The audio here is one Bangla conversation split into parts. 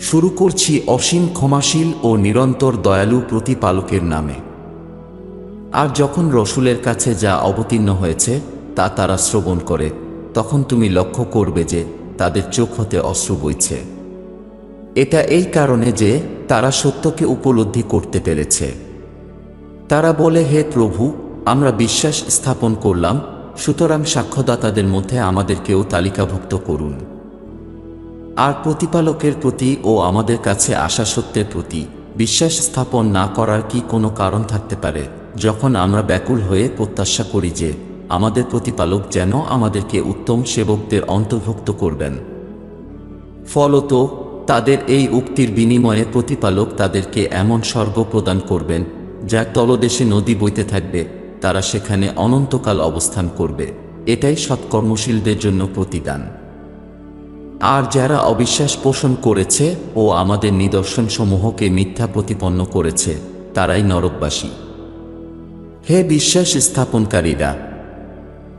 শুরু করছি অসীম ক্ষমাশীল ও নিরন্তর দয়ালু প্রতিপালকের নামে। আর যখন রসূলের কাছে যা অবতীর্ণ হয়েছে তা তারা শ্রবণ করে, তখন তুমি লক্ষ্য করবে যে তাদের চোখ হতে অশ্রু বইছে। এটা এই কারণে যে তারা সত্যকে উপলব্ধি করতে পেরেছে। তারা বলে, হে প্রভু, আমরা বিশ্বাস স্থাপন করলাম, সুতরাং সাক্ষ্যদাতাদের মধ্যে আমাদেরকেও তালিকাভুক্ত করুন। আর প্রতিপালকের প্রতি ও আমাদের কাছে আসা সত্যের প্রতি বিশ্বাস স্থাপন না করার কি কোনো কারণ থাকতে পারে, যখন আমরা ব্যাকুল হয়ে প্রত্যাশা করি যে আমাদের প্রতিপালক যেন আমাদেরকে উত্তম সেবকদের অন্তর্ভুক্ত করবেন। ফলত তাদের এই উক্তির বিনিময়ে প্রতিপালক তাদেরকে এমন স্বর্গ প্রদান করবেন যার তলদেশে নদী বইতে থাকবে, তারা সেখানে অনন্তকাল অবস্থান করবে। এটাই সৎকর্মশীলদের জন্য প্রতিদান। আর যারা অবিশ্বাস পোষণ করেছে ও আমাদের নিদর্শনসমূহকে মিথ্যা প্রতিপন্ন করেছে, তারাই নরকবাসী। হে বিশ্বাস স্থাপনকারীরা,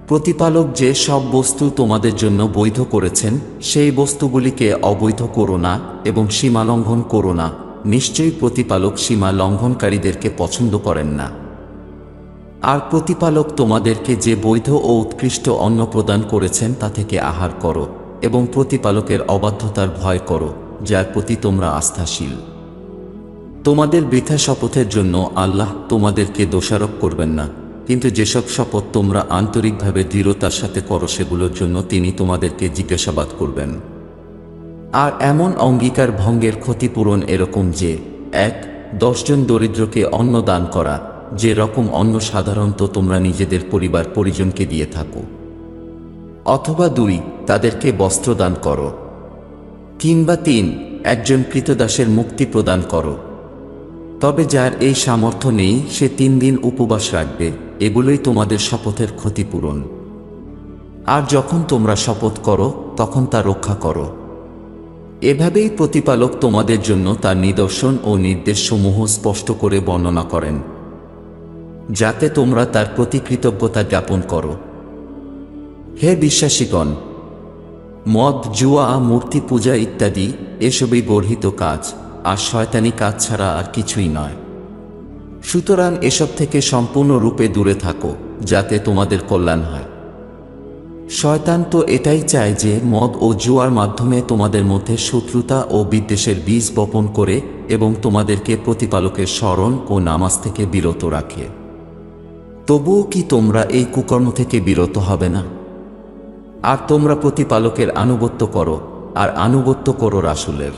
প্রতিপালক যে সব বস্তু তোমাদের জন্য বৈধ করেছেন সেই বস্তুগুলিকে অবৈধ করো না এবং সীমা লঙ্ঘন করো না। নিশ্চয়ই প্রতিপালক সীমা লঙ্ঘনকারীদেরকে পছন্দ করেন না। আর প্রতিপালক তোমাদেরকে যে বৈধ ও উৎকৃষ্ট অন্ন প্রদান করেছেন তা থেকে আহার করো এবং প্রতিপালকের অবাধ্যতার ভয় করো, যার প্রতি তোমরা আস্থাশীল। তোমাদের বৃথা শপথের জন্য আল্লাহ তোমাদেরকে দোষারোপ করবেন না, কিন্তু যেসব শপথ তোমরা আন্তরিকভাবে দৃঢ়তার সাথে করো সেগুলোর জন্য তিনি তোমাদেরকে জিজ্ঞাসাবাদ করবেন। আর এমন অঙ্গীকার ভঙ্গের ক্ষতিপূরণ এরকম যে ১. ১০ জন দরিদ্রকে অন্ন দান করা, যে রকম অন্ন সাধারণত তোমরা নিজেদের পরিবার পরিজনকে দিয়ে থাকো, অথবা ২. তাদেরকে বস্ত্র দান করো, কিংবা ৩. একজন কৃতদাসের মুক্তি প্রদান করো। তবে যার এই সামর্থ্য নেই সে ৩ দিন উপবাস রাখবে। এগুলোই তোমাদের শপথের ক্ষতিপূরণ। আর যখন তোমরা শপথ করো তখন তা রক্ষা করো। এভাবেই প্রতিপালক তোমাদের জন্য তার নিদর্শন ও নির্দেশসমূহ স্পষ্ট করে বর্ণনা করেন, যাতে তোমরা তার প্রতি কৃতজ্ঞতা জ্ঞাপন করো। হে বিশ্বাসীগণ, মদ, জুয়া, মূর্তি পূজা ইত্যাদি এসবই গর্হিত কাজ, আর শয়তানি কাজ ছাড়া আর কিছুই নয়। সুতরাং এসব থেকে সম্পূর্ণরূপে দূরে থাকো, যাতে তোমাদের কল্যাণ হয়। শয়তান তো এটাই চায় যে মদ ও জুয়ার মাধ্যমে তোমাদের মধ্যে শত্রুতা ও বিদ্বেষের বীজ বপন করে এবং তোমাদেরকে প্রতিপালকের স্মরণ ও নামাজ থেকে বিরত রাখে। তবুও কি তোমরা এই কুকর্ম থেকে বিরত হবে না? আর তোমরা প্রতিপালকের আনুগত্য করো, আর আনুগত্য করো রাসূলের।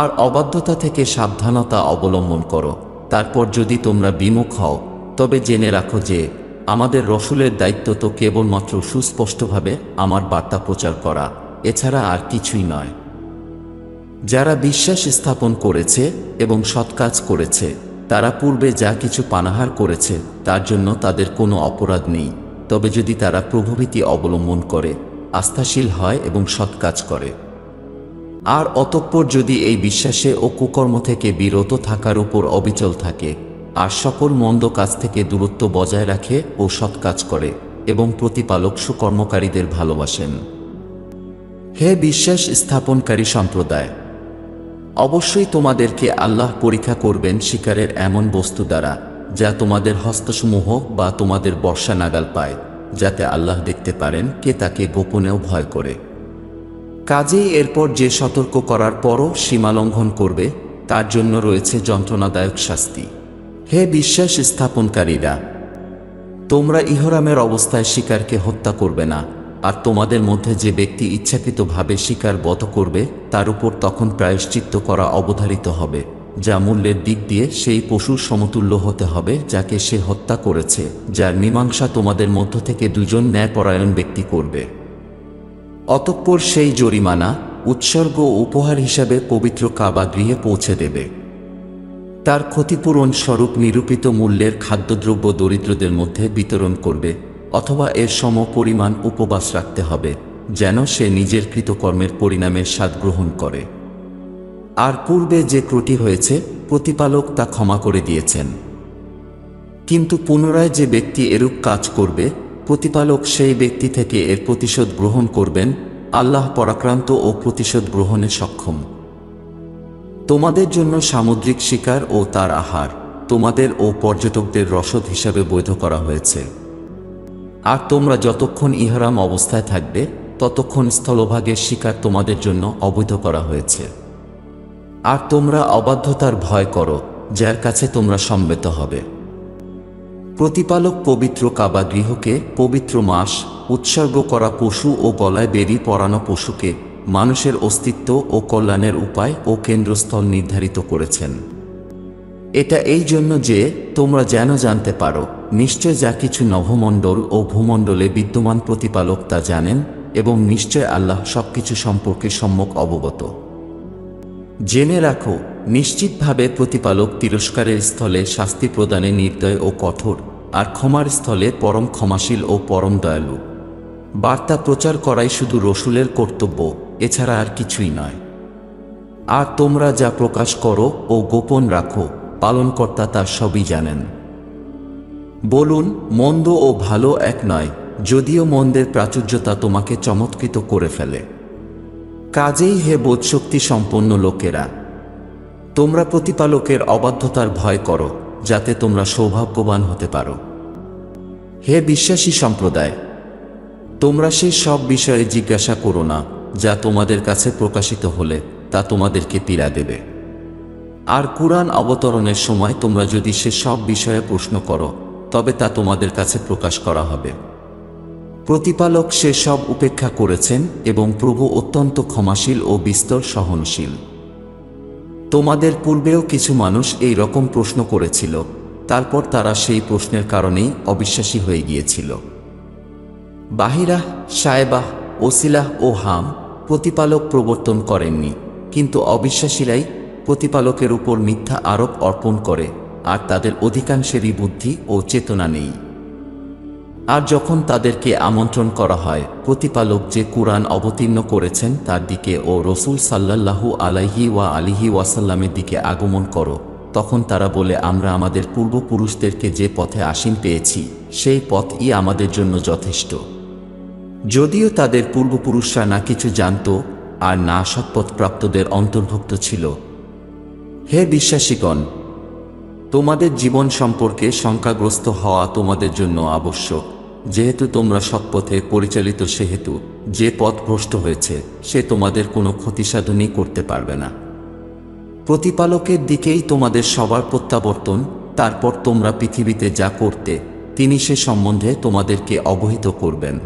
আর অবাধ্যতা থেকে সাবধানতা অবলম্বন করো। তারপর যদি তোমরা বিমুখ হও, তবে জেনে রাখো যে আমাদের রসূলের দায়িত্ব তো কেবলমাত্র সুস্পষ্টভাবে আমার বার্তা প্রচার করা, এছাড়া আর কিছুই নয়। যারা বিশ্বাস স্থাপন করেছে এবং সৎকাজ করেছে, তারা পূর্বে যা কিছু পানাহার করেছে তার জন্য তাদের কোনো অপরাধ নেই। তবে যদি তারা প্রভুভীতি অবলম্বন করে, আস্থাশীল হয় এবং সৎকাজ করে, আর অতঃপর যদি এই বিশ্বাসে ও কুকর্ম থেকে বিরত থাকার উপর অবিচল থাকে, আর সকল মন্দ কাজ থেকে দূরত্ব বজায় রাখে ও সৎকাজ করে, এবং প্রতিপালক সুকর্মকারীদের ভালোবাসেন। হে বিশ্বাস স্থাপনকারী সম্প্রদায়, অবশ্যই তোমাদেরকে আল্লাহ পরীক্ষা করবেন শিকারের এমন বস্তু দ্বারা যা তোমাদের হস্তসমূহ বা তোমাদের বর্ষা নাগাল পায়, যাতে আল্লাহ দেখতে পারেন কে তাকে গোপনেও ভয় করে। কাজেই এরপর যে সতর্ক করার পরও সীমালঙ্ঘন করবে তার জন্য রয়েছে যন্ত্রণাদায়ক শাস্তি। হে বিশ্বাস স্থাপনকারীরা, তোমরা ইহরামের অবস্থায় শিকারকে হত্যা করবে না, আর তোমাদের মধ্যে যে ব্যক্তি ইচ্ছাকৃতভাবে শিকার বধ করবে তার উপর তখন প্রায়শ্চিত্ত করা অবধারিত হবে, যা মূল্যের দিক দিয়ে সেই পশুর সমতুল্য হতে হবে যাকে সে হত্যা করেছে, যার মীমাংসা তোমাদের মধ্য থেকে দুজন ন্যায়পরায়ণ ব্যক্তি করবে। অতঃপর সেই জরিমানা উৎসর্গ ও উপহার হিসাবে পবিত্র কাবা গৃহে পৌঁছে দেবে। তার ক্ষতিপূরণ স্বরূপ নিরূপিত মূল্যের খাদ্যদ্রব্য দরিদ্রদের মধ্যে বিতরণ করবে, অথবা এর সম পরিমাণ উপবাস রাখতে হবে, যেন সে নিজের কৃতকর্মের পরিণামের স্বাদ গ্রহণ করে। আর পূর্বে যে ত্রুটি হয়েছে প্রতিপালক তা ক্ষমা করে দিয়েছেন। কিন্তু পুনরায় যে ব্যক্তি এরূপ কাজ করবে, প্রতিপালক সেই ব্যক্তি থেকে এর প্রতিশোধ গ্রহণ করবেন। আল্লাহ পরাক্রান্ত ও প্রতিশোধ গ্রহণে সক্ষম। তোমাদের জন্য সামুদ্রিক শিকার ও তার আহার তোমাদের ও পর্যটকদের রসদ হিসাবে বৈধ করা হয়েছে। আর তোমরা যতক্ষণ ইহরাম অবস্থায় থাকবে ততক্ষণ স্থলভাগের শিকার তোমাদের জন্য অবৈধ করা হয়েছে। আর তোমরা অবাধ্যতার ভয় করো, যার কাছে তোমরা সম্বেত হবে। প্রতিপালক পবিত্র কাবা গৃহকে, পবিত্র মাস, উৎসর্গ করা পশু ও গলায় বেড়ি পরানো পশুকে মানুষের অস্তিত্ব ও কল্যাণের উপায় ও কেন্দ্রস্থল নির্ধারিত করেছেন। এটা এই জন্য যে তোমরা যেন জানতে পারো নিশ্চয় যা কিছু নভমণ্ডল ও ভূমণ্ডলে বিদ্যমান প্রতিপালক তা জানেন, এবং নিশ্চয় আল্লাহ সবকিছু সম্পর্কে সম্যক অবগত। জেনে রাখো, নিশ্চিতভাবে প্রতিপালক তিরস্কারের স্থলে শাস্তি প্রদানে নির্দয় ও কঠোর, আর ক্ষমার স্থলে পরম ক্ষমাশীল ও পরম দয়ালু। বার্তা প্রচার করাই শুধু রসুলের কর্তব্য, এছাড়া আর কিছুই নয়। আর তোমরা যা প্রকাশ করো ও গোপন রাখো, পালনকর্তা তা সবই জানেন। বলুন, মন্দ ও ভালো এক নয়, যদিও মন্দের প্রাচুর্যতা তোমাকে চমৎকৃত করে ফেলে। কাজেই হে বোধশক্তি সম্পন্ন লোকেরা, তোমরা প্রতিপালকের অবাধ্যতার ভয় করো, যাতে তোমরা সৌভাগ্যবান হতে পারো। হে বিশ্বাসী সম্প্রদায়, তোমরা সেই সব বিষয়ে জিজ্ঞাসা করো না যা তোমাদের কাছে প্রকাশিত হলে তা তোমাদেরকে পীড়া দেবে। আর কুরআন অবতরণের সময় তোমরা যদি সে সব বিষয়ে প্রশ্ন করো, তবে তা তোমাদের কাছে প্রকাশ করা হবে। প্রতিপালক সে সব উপেক্ষা করেছেন, এবং প্রভু অত্যন্ত ক্ষমাশীল ও বিস্তর সহনশীল। তোমাদের পূর্বেও কিছু মানুষ এই রকম প্রশ্ন করেছিল, তারপর তারা সেই প্রশ্নের কারণেই অবিশ্বাসী হয়ে গিয়েছিল। বাহিরাহ, সায়েবাহ, ওসিলাহ ও হাম প্রতিপালক প্রবর্তন করেননি, কিন্তু অবিশ্বাসীরাই প্রতিপালকের উপর মিথ্যা আরোপ অর্পণ করে, আর তাদের অধিকাংশেরই বুদ্ধি ও চেতনা নেই। আর যখন তাদেরকে আমন্ত্রণ করা হয় প্রতিপালক যে কুরআন অবতীর্ণ করেছেন তার দিকে ও রসুল সাল্লাল্লাহু আলাইহি ওয়া আলিহি ওয়াসাল্লামের দিকে আগমন করো, তখন তারা বলে, আমরা আমাদের পূর্বপুরুষদেরকে যে পথে আসীন পেয়েছি সেই পথই আমাদের জন্য যথেষ্ট। যদিও তাদের পূর্বপুরুষরা না কিছু জানত আর না সৎপথপ্রাপ্তদের অন্তর্ভুক্ত ছিল। হে বিশ্বাসীগণ, তোমাদের জীবন সম্পর্কে শঙ্কাগ্রস্ত হওয়া তোমাদের জন্য আবশ্যক, যেহেতু তোমরা সৎপথে পরিচালিত, সেহেতু যে পথ ভ্রষ্ট হয়েছে সে তোমাদের কোনো ক্ষতিসাধনই করতে পারবে না। প্রতিপালকের দিকেই তোমাদের সবার প্রত্যাবর্তন, তারপর তোমরা পৃথিবীতে যা করতে তিনি সে সম্বন্ধে তোমাদেরকে অবহিত করবেন।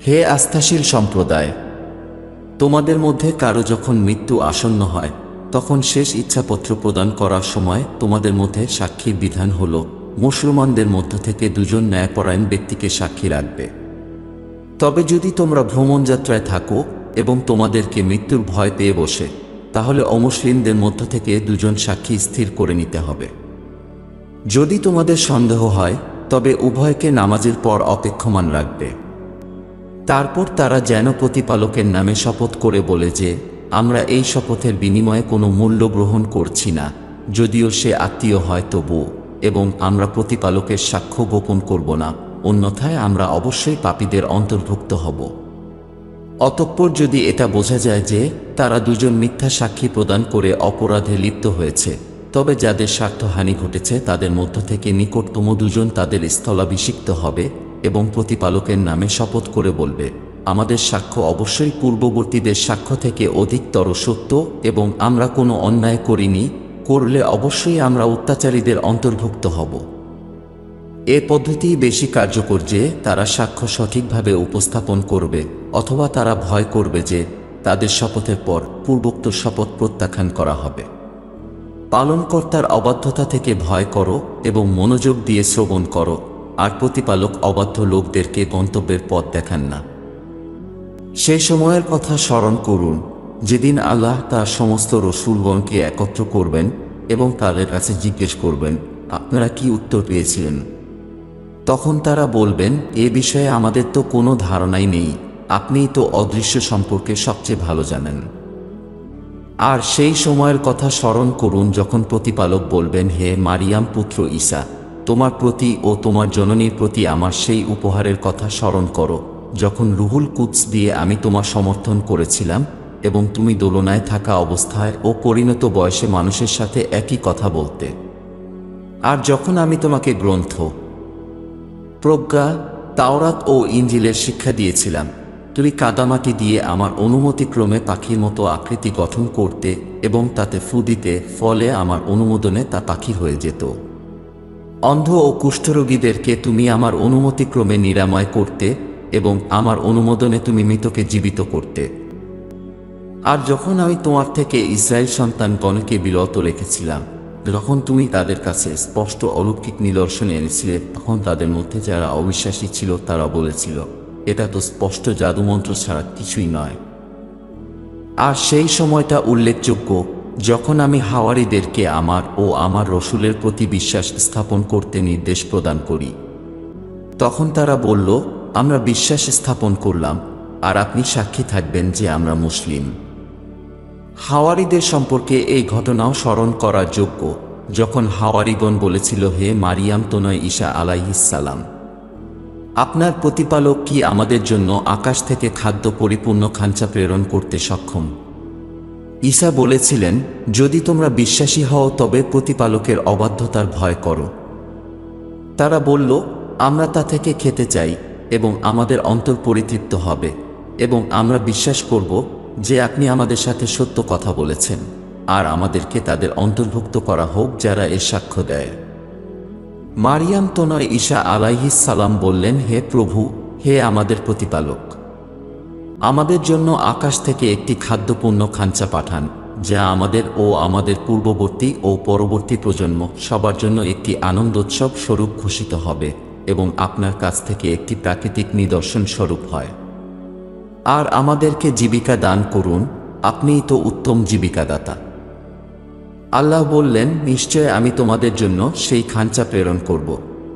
হে আস্থাশীল সম্প্রদায়, তোমাদের মধ্যে কারো যখন মৃত্যু আসন্ন হয় তখন শেষ ইচ্ছাপত্র প্রদান করার সময় তোমাদের মধ্যে সাক্ষীর বিধান হল, মুসলমানদের মধ্য থেকে দুজন ন্যায়পরায়ণ ব্যক্তিকে সাক্ষী রাখবে। তবে যদি তোমরা ভ্রমণযাত্রায় থাকো এবং তোমাদেরকে মৃত্যুর ভয় পেয়ে বসে, তাহলে অমুসলিমদের মধ্য থেকে দুজন সাক্ষী স্থির করে নিতে হবে। যদি তোমাদের সন্দেহ হয় তবে উভয়কে নামাজের পর অপেক্ষমান রাখবে। তারপর তারা যেন প্রতিপালকের নামে শপথ করে বলে যে, আমরা এই শপথের বিনিময়ে কোনো মূল্য গ্রহণ করছি না, যদিও সে আত্মীয় হয় তবুও, এবং আমরা প্রতিপালকের সাক্ষ্য গোপন করব না, অন্যথায় আমরা অবশ্যই পাপীদের অন্তর্ভুক্ত হব। অতঃপর যদি এটা বোঝা যায় যে তারা দুজন মিথ্যা সাক্ষী প্রদান করে অপরাধে লিপ্ত হয়েছে, তবে যাদের স্বার্থহানি ঘটেছে তাদের মধ্য থেকে নিকটতম দুজন তাদের স্থলাভিষিক্ত হবে এবং প্রতিপালকের নামে শপথ করে বলবে, আমাদের সাক্ষ্য অবশ্যই পূর্ববর্তীদের সাক্ষ্য থেকে অধিকতর সত্য, এবং আমরা কোনো অন্যায় করিনি, করলে অবশ্যই আমরা অত্যাচারীদের অন্তর্ভুক্ত হব। এ পদ্ধতি বেশি কার্যকর যে তারা সাক্ষ্য সঠিকভাবে উপস্থাপন করবে, অথবা তারা ভয় করবে যে তাদের শপথের পর পূর্বোক্ত শপথ প্রত্যাখ্যান করা হবে। পালনকর্তার অবাধ্যতা থেকে ভয় করো এবং মনোযোগ দিয়ে শ্রবণ করো, আর প্রতিপালক অবাধ্য লোকদেরকে গন্তব্যের পথ দেখান না। সেই সময়ের কথা স্মরণ করুন যেদিন আল্লাহ তার সমস্ত রসূলগণকে একত্র করবেন এবং তাদের কাছে জিজ্ঞেস করবেন, আপনারা কি উত্তর পেয়েছিলেন? তখন তারা বলবেন, এ বিষয়ে আমাদের তো কোনো ধারণাই নেই, আপনিই তো অদৃশ্য সম্পর্কে সবচেয়ে ভালো জানেন। আর সেই সময়ের কথা স্মরণ করুন যখন প্রতিপালক বলবেন, হে মারিয়াম পুত্র ঈসা, তোমার প্রতি ও তোমার জননীর প্রতি আমার সেই উপহারের কথা স্মরণ করো, যখন রুহুল কুদস দিয়ে আমি তোমার সমর্থন করেছিলাম এবং তুমি দোলনায় থাকা অবস্থায় ও পরিণত বয়সে মানুষের সাথে একই কথা বলতে। আর যখন আমি তোমাকে গ্রন্থ, প্রজ্ঞা, তাওরাত ও ইঞ্জিলের শিক্ষা দিয়েছিলাম, তুমি কাদামাটি দিয়ে আমার অনুমতিক্রমে পাখির মতো আকৃতি গঠন করতে এবং তাতে ফু দিতে, ফলে আমার অনুমোদনে তা পাখি হয়ে যেত। অন্ধ ও কুষ্ঠরোগীদেরকে তুমি আমার অনুমতিক্রমে নিরাময় করতে এবং আমার অনুমোদনে তুমি মৃতকে জীবিত করতে। আর যখন আমি তোমার থেকে ইসরায়েল সন্তানগণকে বিরত রেখেছিলাম, যখন তুমি তাদের কাছে স্পষ্ট অলৌকিক নিদর্শন এনেছিলে, তখন তাদের মধ্যে যারা অবিশ্বাসী ছিল তারা বলেছিল, এটা তো স্পষ্ট জাদুমন্ত্র ছাড়া কিছুই নয়। আর সেই সময়টা উল্লেখযোগ্য যখন আমি হাওয়ারীদেরকে আমার ও আমার রসূলের প্রতি বিশ্বাস স্থাপন করতে নির্দেশ প্রদান করি। তখন তারা বলল, আমরা বিশ্বাস স্থাপন করলাম, আর আপনি সাক্ষী থাকবেন যে আমরা মুসলিম। হাওয়ারীদের সম্পর্কে এই ঘটনাও স্মরণ করার যোগ্য, যখন হাওয়ারীগণ বলেছিল, হে মারিয়াম তো নয় ঈসা আলাইহিস সালাম, আপনার প্রতিপালক কি আমাদের জন্য আকাশ থেকে খাদ্য পরিপূর্ণ খাঞ্চা প্রেরণ করতে সক্ষম? ঈসা বলেছিলেন, যদি তোমরা বিশ্বাসী হও তবে প্রতিপালকের অবাধ্যতার ভয় করো। তারা বলল, আমরা তা থেকে খেতে চাই এবং আমাদের অন্তর পরিতৃপ্ত হবে, এবং আমরা বিশ্বাস করব যে আপনি আমাদের সাথে সত্য কথা বলেছেন, আর আমাদেরকে তাদের অন্তর্ভুক্ত করা হোক যারা এর সাক্ষ্য দেয়। মারিয়াম তো নয় ঈসা আলাইহিস সালাম বললেন, হে প্রভু, হে আমাদের প্রতিপালক, আমাদের জন্য আকাশ থেকে একটি খাদ্যপূর্ণ খাঞ্চা পাঠান, যা আমাদের ও আমাদের পূর্ববর্তী ও পরবর্তী প্রজন্ম সবার জন্য একটি আনন্দোৎসব স্বরূপ ঘোষিত হবে এবং আপনার কাছ থেকে একটি প্রাকৃতিক নিদর্শন স্বরূপ হয়। আর আমাদেরকে জীবিকা দান করুন, আপনিই তো উত্তম জীবিকাদাতা। আল্লাহ বললেন, নিশ্চয় আমি তোমাদের জন্য সেই খাঞ্চা প্রেরণ করব,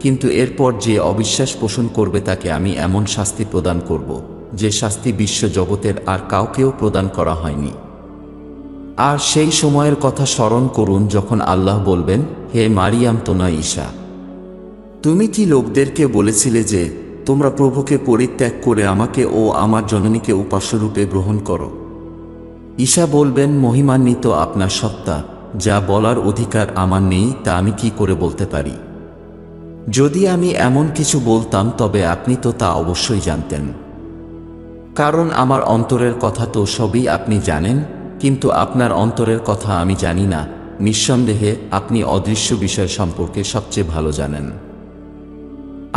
কিন্তু এরপর যে অবিশ্বাস পোষণ করবে তাকে আমি এমন শাস্তি প্রদান করব, যে শাস্তি বিশ্ব জগতের আর কাউকেও প্রদান করা হয়নি। আর সেই সময়ের কথা স্মরণ করুন যখন আল্লাহ বলবেন, হে মারিয়াম তো নয় ঈসা, তুমি কি লোকদেরকে বলেছিলে যে তোমরা প্রভুকে পরিত্যাগ করে আমাকে ও আমার জননীকে উপাস্যরূপে গ্রহণ করো? ঈসা বলবেন, মহিমান্বিত আপনার সত্তা, যা বলার অধিকার আমার নেই তা আমি কি করে বলতে পারি? যদি আমি এমন কিছু বলতাম তবে আপনি তো তা অবশ্যই জানতেন, কারণ আমার অন্তরের কথা তো সবই আপনি জানেন, কিন্তু আপনার অন্তরের কথা আমি জানি না। নিঃসন্দেহে আপনি অদৃশ্য বিষয় সম্পর্কে সবচেয়ে ভালো জানেন।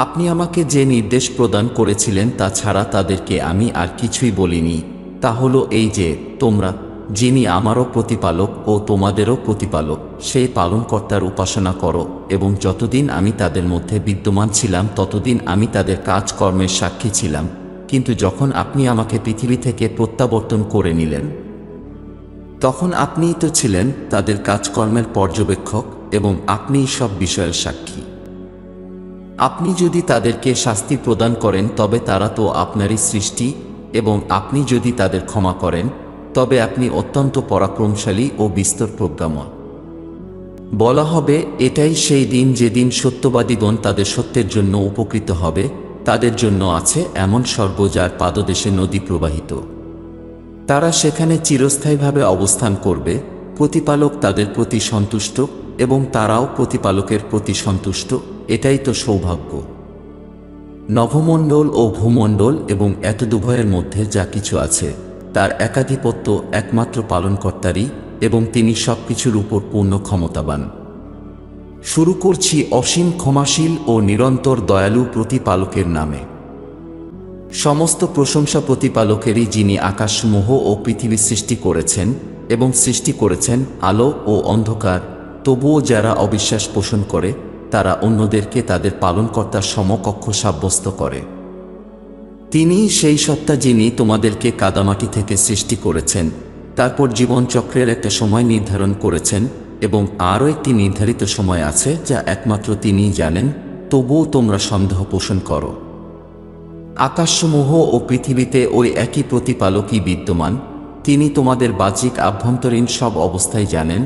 আপনি আমাকে যে নির্দেশ প্রদান করেছিলেন তা ছাড়া তাদেরকে আমি আর কিছুই বলিনি, তা হলো এই যে, তোমরা, যিনি আমারও প্রতিপালক ও তোমাদেরও প্রতিপালক, সেই পালনকর্তার উপাসনা করো, এবং যতদিন আমি তাদের মধ্যে বিদ্যমান ছিলাম ততদিন আমি তাদের কাজকর্মের সাক্ষী ছিলাম, কিন্তু যখন আপনি আমাকে পৃথিবী থেকে প্রত্যাবর্তন করে নিলেন, তখন আপনিই তো ছিলেন তাদের কাজকর্মের পর্যবেক্ষক এবং আপনিই সব বিষয়ের সাক্ষী। আপনি যদি তাদেরকে শাস্তি প্রদান করেন তবে তারা তো আপনারই সৃষ্টি, এবং আপনি যদি তাদের ক্ষমা করেন তবে আপনি অত্যন্ত পরাক্রমশালী ও বিস্তর প্রজ্ঞাময়। বলা হবে, এটাই সেই দিন যেদিন সত্যবাদীগণ তাদের সত্যের জন্য উপকৃত হবে। তাদের জন্য আছে এমন স্বর্গ যার পাদদেশে নদী প্রবাহিত। তারা সেখানে চিরস্থায়ীভাবে অবস্থান করবে। প্রতিপালক তাদের প্রতি সন্তুষ্ট এবং তারাও প্রতিপালকের প্রতি সন্তুষ্ট। এটাই তো সৌভাগ্য। নভমণ্ডল ও ভূমণ্ডল এবং এতদুভয়ের মধ্যে যা কিছু আছে তার একাধিপত্য একমাত্র পালনকর্তারই, এবং তিনি সবকিছুর উপর পূর্ণ ক্ষমতাবান। শুরু করছি অসীম ক্ষমাশীল ও নিরন্তর দয়ালু প্রতিপালকের নামে। সমস্ত প্রশংসা প্রতিপালকেরই, যিনি আকাশসমূহ ও পৃথিবী সৃষ্টি করেছেন এবং সৃষ্টি করেছেন আলো ও অন্ধকার। তবুও যারা অবিশ্বাস পোষণ করে তারা অন্যদেরকে তাদের পালনকর্তার সমকক্ষ সাব্যস্ত করে। তিনি সেই সত্তা যিনি তোমাদেরকে কাদামাটি থেকে সৃষ্টি করেছেন, তারপর জীবনচক্রের একটা সময় নির্ধারণ করেছেন, এবং আরও একটি নির্ধারিত সময় আছে যা একমাত্র তিনিই জানেন, তবুও তোমরা সন্দেহ পোষণ করো। আকাশসমূহ ও পৃথিবীতে ওই একই প্রতিপালকই বিদ্যমান। তিনি তোমাদের বাহ্যিক আভ্যন্তরীণ সব অবস্থায় জানেন,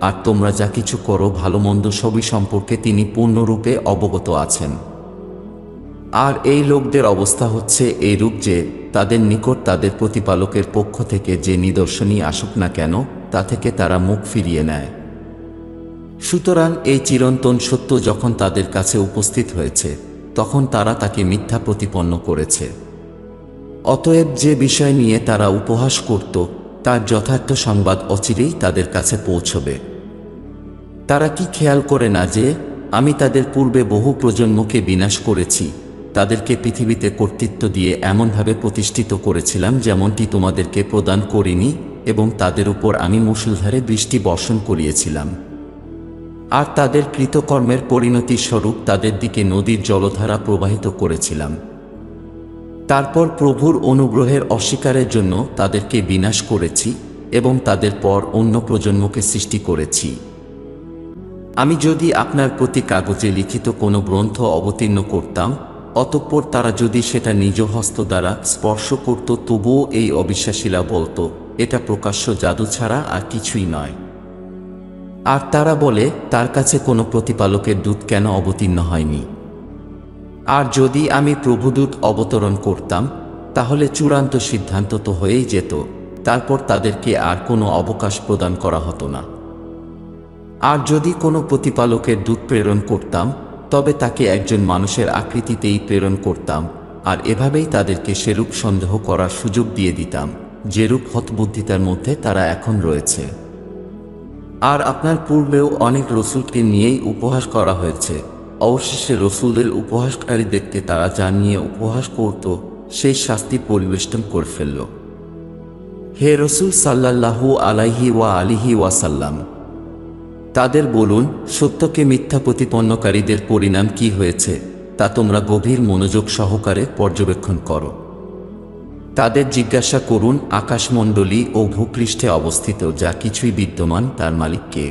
আর তোমরা যা কিছু করো ভালো মন্দ সবই সম্পর্কে তিনি পূর্ণরূপে অবগত আছেন। আর এই লোকদের অবস্থা হচ্ছে এইরূপ যে তাদের নিকট তাদের প্রতিপালকের পক্ষ থেকে যে নিদর্শনই আসুক না কেন তা থেকে তারা মুখ ফিরিয়ে নেয়। সুতরাং এই চিরন্তন সত্য যখন তাদের কাছে উপস্থিত হয়েছে তখন তারা তাকে মিথ্যা প্রতিপন্ন করেছে। অতএব যে বিষয় নিয়ে তারা উপহাস করত তার যথার্থ সংবাদ অচিরেই তাদের কাছে পৌঁছবে। তারা কি খেয়াল করে না যে আমি তাদের পূর্বে বহু প্রজন্মকে বিনাশ করেছি, তাদেরকে পৃথিবীতে কর্তৃত্ব দিয়ে এমনভাবে প্রতিষ্ঠিত করেছিলাম যেমনটি তোমাদেরকে প্রদান করিনি, এবং তাদের উপর আমি মুষলধারে বৃষ্টি বর্ষণ করিয়েছিলাম। আর তাদের কৃতকর্মের পরিণতি স্বরূপ তাদের দিকে নদীর জলধারা প্রবাহিত করেছিলাম। তারপর প্রভুর অনুগ্রহের অস্বীকারের জন্য তাদেরকে বিনাশ করেছি এবং তাদের পর অন্য প্রজন্মকে সৃষ্টি করেছি। আমি যদি আপনার প্রতি কাগজে লিখিত কোনো গ্রন্থ অবতীর্ণ করতাম, অতঃপর তারা যদি সেটা নিজ হস্ত দ্বারা স্পর্শ করত, তবুও এই অবিশ্বাসীরা বলতো, এটা প্রকাশ্য জাদু ছাড়া আর কিছুই নয়। আর তারা বলে, তার কাছে কোনো প্রতিপালকের দূত কেন অবতীর্ণ হয়নি? আর যদি আমি প্রভুদূত অবতরণ করতাম, তাহলে চূড়ান্ত সিদ্ধান্ত তো হয়েই যেত, তারপর তাদেরকে আর কোনো অবকাশ প্রদান করা হতো না। আর যদি কোনো প্রতিপালকের দূত প্রেরণ করতাম, তবে তাকে একজন মানুষের আকৃতিতেই প্রেরণ করতাম, আর এভাবেই তাদেরকে সেরূপ সন্দেহ করার সুযোগ দিয়ে দিতাম, যেরূপ হতবুদ্ধিতার মধ্যে তারা এখন রয়েছে। আর আপনার পূর্বেও অনেক রসুলকে নিয়েই উপহাস করা হয়েছে। অবশেষে রসুলদের উপহাসকারীদেরকে তারা যা নিয়ে উপহাস করত সেই শাস্তি পরিবেষ্টন করে ফেলল। হে রসুল সাল্লাল্লাহু আলাইহি ওয়া আলিহি ওয়াসাল্লাম, তাদের বলুন, সত্যকে মিথ্যা প্রতিপন্নকারীদের পরিণাম কি হয়েছে তা তোমরা গভীর মনোযোগ সহকারে পর্যবেক্ষণ করো। তাদের জিজ্ঞাসা করুন, আকাশমণ্ডলী ও ভূপৃষ্ঠে অবস্থিত যা কিছুই বিদ্যমান তার মালিক কে?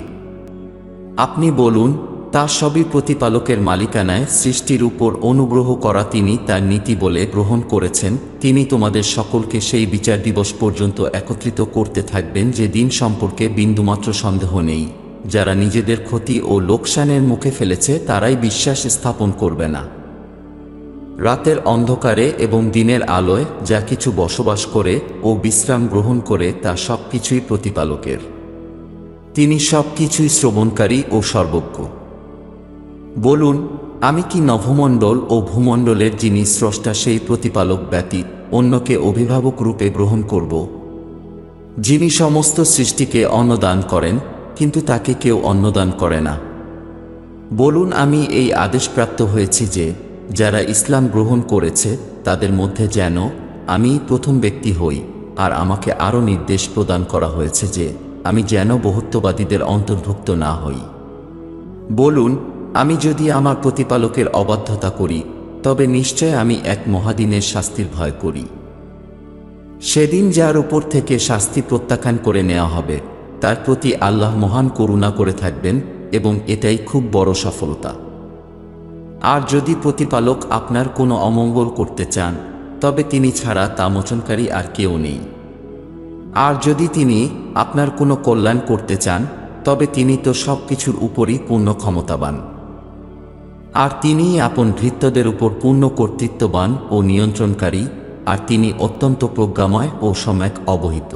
আপনি বলুন, তা সবই প্রতিপালকের মালিকানায়। সৃষ্টির উপর অনুগ্রহ করা তিনি তার নীতি বলে গ্রহণ করেছেন। তিনি তোমাদের সকলকে সেই বিচার দিবস পর্যন্ত একত্রিত করতে থাকবেন যে দিন সম্পর্কে বিন্দুমাত্র সন্দেহ নেই। যারা নিজেদের ক্ষতি ও লোকসানের মুখে ফেলেছে তারাই বিশ্বাস স্থাপন করবে না। রাতের অন্ধকারে এবং দিনের আলোয় যা কিছু বসবাস করে ও বিশ্রাম গ্রহণ করে তা সব কিছুই প্রতিপালকের। তিনি সব কিছুই শ্রবণকারী ও সর্বজ্ঞ। বলুন, আমি কি নভমণ্ডল ও ভূমণ্ডলের যিনি স্রষ্টা সেই প্রতিপালক ব্যতীত অন্যকে অভিভাবক রূপে গ্রহণ করব? যিনি সমস্ত সৃষ্টিকে অন্নদান করেন, কিন্তু তাকে কেউ অন্নদান করে না। বলুন, আমি এই আদেশপ্রাপ্ত হয়েছি যে যারা ইসলাম গ্রহণ করেছে তাদের মধ্যে যেন আমি প্রথম ব্যক্তি হই, আর আমাকে আরও নির্দেশ প্রদান করা হয়েছে যে আমি যেন বহুত্ববাদীদের অন্তর্ভুক্ত না হই। বলুন, আমি যদি আমার প্রতিপালকের অবাধ্যতা করি, তবে নিশ্চয় আমি এক মহাদিনের শাস্তির ভয় করি। সেদিন যার উপর থেকে শাস্তি প্রত্যাখ্যান করে নেওয়া হবে তার প্রতি আল্লাহ মহান করুণা করে থাকবেন, এবং এটাই খুব বড় সফলতা। আর যদি প্রতিপালক আপনার কোনো অমঙ্গল করতে চান, তবে তিনি ছাড়া তা মোচনকারী আর কেউ নেই। আর যদি তিনি আপনার কোনো কল্যাণ করতে চান, তবে তিনি তো সব কিছুর উপরই পূর্ণ ক্ষমতাবান। আর তিনিই আপন ভৃত্যদের উপর পূর্ণ কর্তৃত্ববান ও নিয়ন্ত্রণকারী, আর তিনি অত্যন্ত প্রজ্ঞাময় ও সম্যক অবহিত।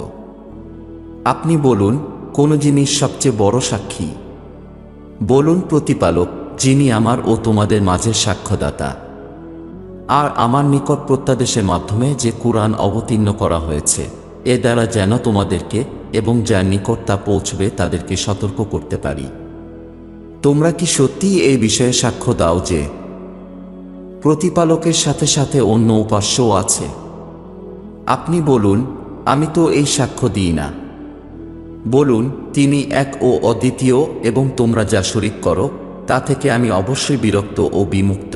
আপনি বলুন, কোন জিনিস সবচেয়ে বড় সাক্ষী? বলুন, প্রতিপালক, যিনি আমার ও তোমাদের মাঝে সাক্ষ্যদাতা। আর আমার নিকট প্রত্যাদেশের মাধ্যমে যে কুরআন অবতীর্ণ করা হয়েছে, এ দ্বারা যেন তোমাদেরকে এবং যার নিকট তা পৌঁছবে তাদেরকে সতর্ক করতে পারি। তোমরা কি সত্যিই এই বিষয়ে সাক্ষ্য দাও যে প্রতিপালকের সাথে সাথে অন্য উপাস্যও আছে? আপনি বলুন, আমি তো এই সাক্ষ্য দিই না। বলুন, তিনি এক ও অদ্বিতীয়, এবং তোমরা যা শরীক করো তা থেকে আমি অবশ্যই বিরক্ত ও বিমুক্ত।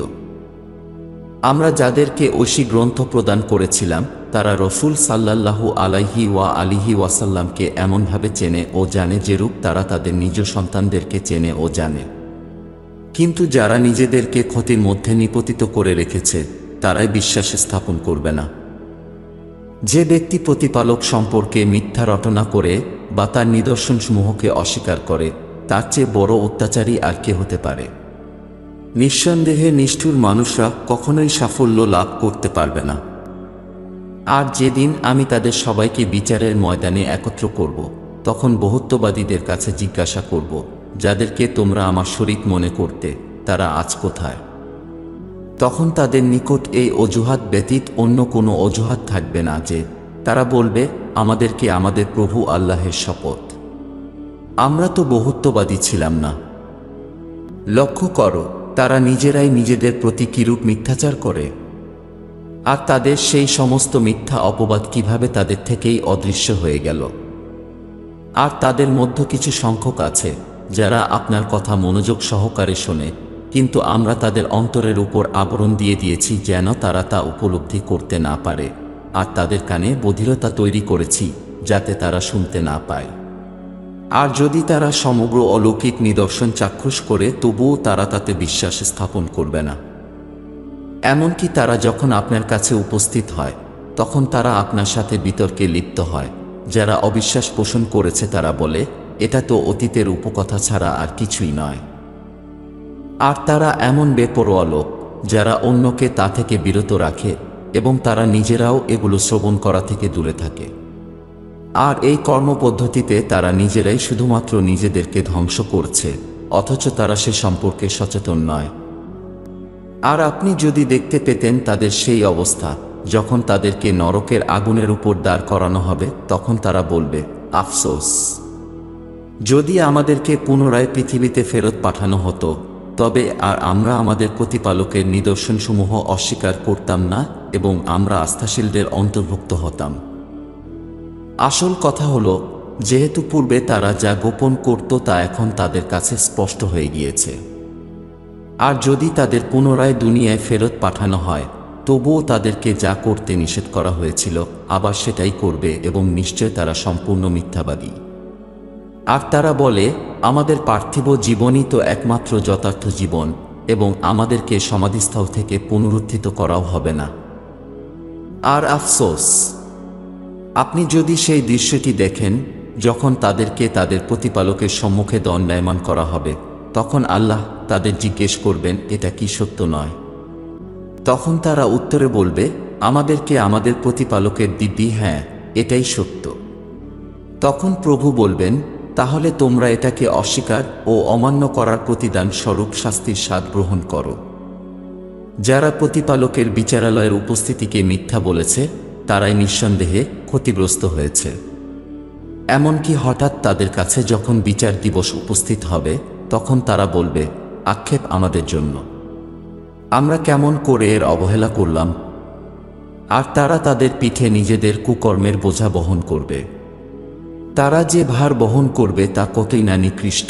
আমরা যাদেরকে ঐশী গ্রন্থ প্রদান করেছিলাম তারা রসুল সাল্লাল্লাহু আলাইহি ওয়া আলিহি ওয়াসাল্লামকে এমনভাবে চেনে ও জানে যেরূপ তারা তাদের নিজ সন্তানদেরকে চেনে ও জানে। কিন্তু যারা নিজেদেরকে ক্ষতির মধ্যে নিপতিত করে রেখেছে তারাই বিশ্বাস স্থাপন করবে না। যে ব্যক্তি প্রতিপালক সম্পর্কে মিথ্যা রটনা করে বা তার নিদর্শনসমূহকে অস্বীকার করে, তার চেয়ে বড় অত্যাচারী আর কে হতে পারে? নিঃসন্দেহে নিষ্ঠুর মানুষরা কখনোই সাফল্য লাভ করতে পারবে না। আর যেদিন আমি তাদের সবাইকে বিচারের ময়দানে একত্র করব, তখন বহুত্ববাদীদের কাছে জিজ্ঞাসা করব, যাদেরকে তোমরা আমার শরীক মনে করতে, তারা আজ কোথায়? তখন তাদের নিকট এই অজুহাত ব্যতীত অন্য কোনো অজুহাত থাকবে না যে তারা বলবে, আমাদেরকে আমাদের প্রভু আল্লাহের শপথ, আমরা তো বহুত্ববাদী ছিলাম না। লক্ষ্য করো, তারা নিজেরাই নিজেদের প্রতি কিরূপ মিথ্যাচার করে, আর তাদের সেই সমস্ত মিথ্যা অপবাদ কিভাবে তাদের থেকেই অদৃশ্য হয়ে গেল। আর তাদের মধ্যে কিছু সংখ্যক আছে যারা আপনার কথা মনোযোগ সহকারে শোনে, কিন্তু আমরা তাদের অন্তরের উপর আবরণ দিয়ে দিয়েছি যেন তারা তা উপলব্ধি করতে না পারে, আর তাদের কানে বধিরতা তৈরি করেছি যাতে তারা শুনতে না পায়। আর যদি তারা সমগ্র অলৌকিক নিদর্শন চাক্ষুষ করে, তবুও তারা তাতে বিশ্বাস স্থাপন করবে না। এমনকি তারা যখন আপনার কাছে উপস্থিত হয়, তখন তারা আপনার সাথে বিতর্কে লিপ্ত হয়। যারা অবিশ্বাস পোষণ করেছে তারা বলে, এটা তো অতীতের উপকথা ছাড়া আর কিছুই নয়। আর তারা এমন বেপরোয়া লোক যারা অন্যকে তা থেকে বিরত রাখে, এবং তারা নিজেরাও এগুলো শ্রবণ করা থেকে দূরে থাকে। আর এই কর্মপদ্ধতিতে তারা নিজেরাই শুধুমাত্র নিজেদেরকে ধ্বংস করছে, অথচ তারা সে সম্পর্কে সচেতন নয়। আর আপনি যদি দেখতে পেতেন তাদের সেই অবস্থা, যখন তাদেরকে নরকের আগুনের উপর দাঁড় করানো হবে, তখন তারা বলবে, আফসোস, যদি আমাদেরকে পুনরায় পৃথিবীতে ফেরত পাঠানো হতো, তবে আর আমরা আমাদের প্রতিপালকের নিদর্শনসমূহ অস্বীকার করতাম না এবং আমরা আস্থাশীলদের অন্তর্ভুক্ত হতাম। আসল কথা হলো, যেহেতু পূর্বে তারা যা গোপন করত তা এখন তাদের কাছে স্পষ্ট হয়ে গিয়েছে। আর যদি তাদের পুনরায় দুনিয়ায় ফেরত পাঠানো হয়, তবুও তাদেরকে যা করতে নিষেধ করা হয়েছিল আবার সেটাই করবে, এবং নিশ্চয় তারা সম্পূর্ণ মিথ্যাবাদী। আর তারা বলে, আমাদের পার্থিব জীবনই তো একমাত্র যথার্থ জীবন, এবং আমাদেরকে সমাধিস্থল থেকে পুনরুত্থিত করাও হবে না। আর আফসোস, আপনি যদি সেই দৃশ্যটি দেখেন যখন তাদেরকে তাদের প্রতিপালকের সম্মুখে দণ্ডায়মান করা হবে, তখন আল্লাহ তাদের জিজ্ঞেস করবেন, এটা কি সত্য নয়? তখন তারা উত্তরে বলবে, আমাদেরকে আমাদের প্রতিপালকের দিব্যি, হ্যাঁ, এটাই সত্য। তখন প্রভু বলবেন, তাহলে তোমরা এটাকে অস্বীকার ও অমান্য করার প্রতিদান স্বরূপ শাস্তির স্বাদ গ্রহণ করো। যারা প্রতিপালকের বিচারালয়ের উপস্থিতিকে মিথ্যা বলেছে, তারাই নিঃসন্দেহে ক্ষতিগ্রস্ত হয়েছে। এমনকি হঠাৎ তাদের কাছে যখন বিচার দিবস উপস্থিত হবে, তখন তারা বলবে, আক্ষেপ আমাদের জন্য, আমরা কেমন করে এর অবহেলা করলাম। আর তারা তাদের পিঠে নিজেদের কুকর্মের বোঝা বহন করবে। তারা যে ভার বহন করবে তা কতই না নিকৃষ্ট।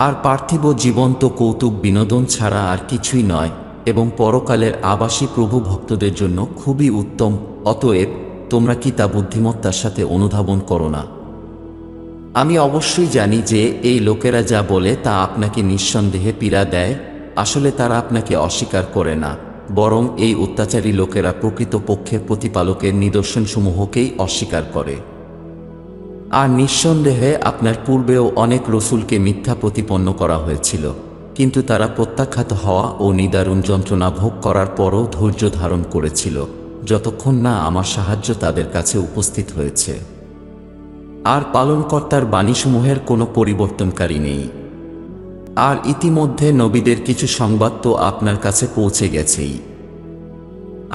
আর পার্থিব জীবন তো কৌতুক বিনোদন ছাড়া আর কিছুই নয়, এবং পরকালের আবাসী প্রভু ভক্তদের জন্য খুবই উত্তম। অতএব তোমরা কি তা বুদ্ধিমত্তার সাথে অনুধাবন করো না? আমি অবশ্যই জানি যে এই লোকেরা যা বলে তা আপনাকে নিঃসন্দেহে পীড়া দেয়। আসলে তারা আপনাকে অস্বীকার করে না, বরং এই অত্যাচারী লোকেরা প্রকৃতপক্ষে প্রতিপালকের নিদর্শনসমূহকেই অস্বীকার করে। আর নিঃসন্দেহে আপনার পূর্বেও অনেক রসুলকে মিথ্যা প্রতিপন্ন করা হয়েছিল, কিন্তু তারা প্রত্যাখ্যাত হওয়া ও নিদারুণ যন্ত্রণা ভোগ করার পরও ধৈর্য ধারণ করেছিল, যতক্ষণ না আমার সাহায্য তাদের কাছে উপস্থিত হয়েছে। আর পালনকর্তার বাণীসমূহের কোনো পরিবর্তনকারী নেই। আর ইতিমধ্যে নবীদের কিছু সংবাদ তো আপনার কাছে পৌঁছে গেছেই।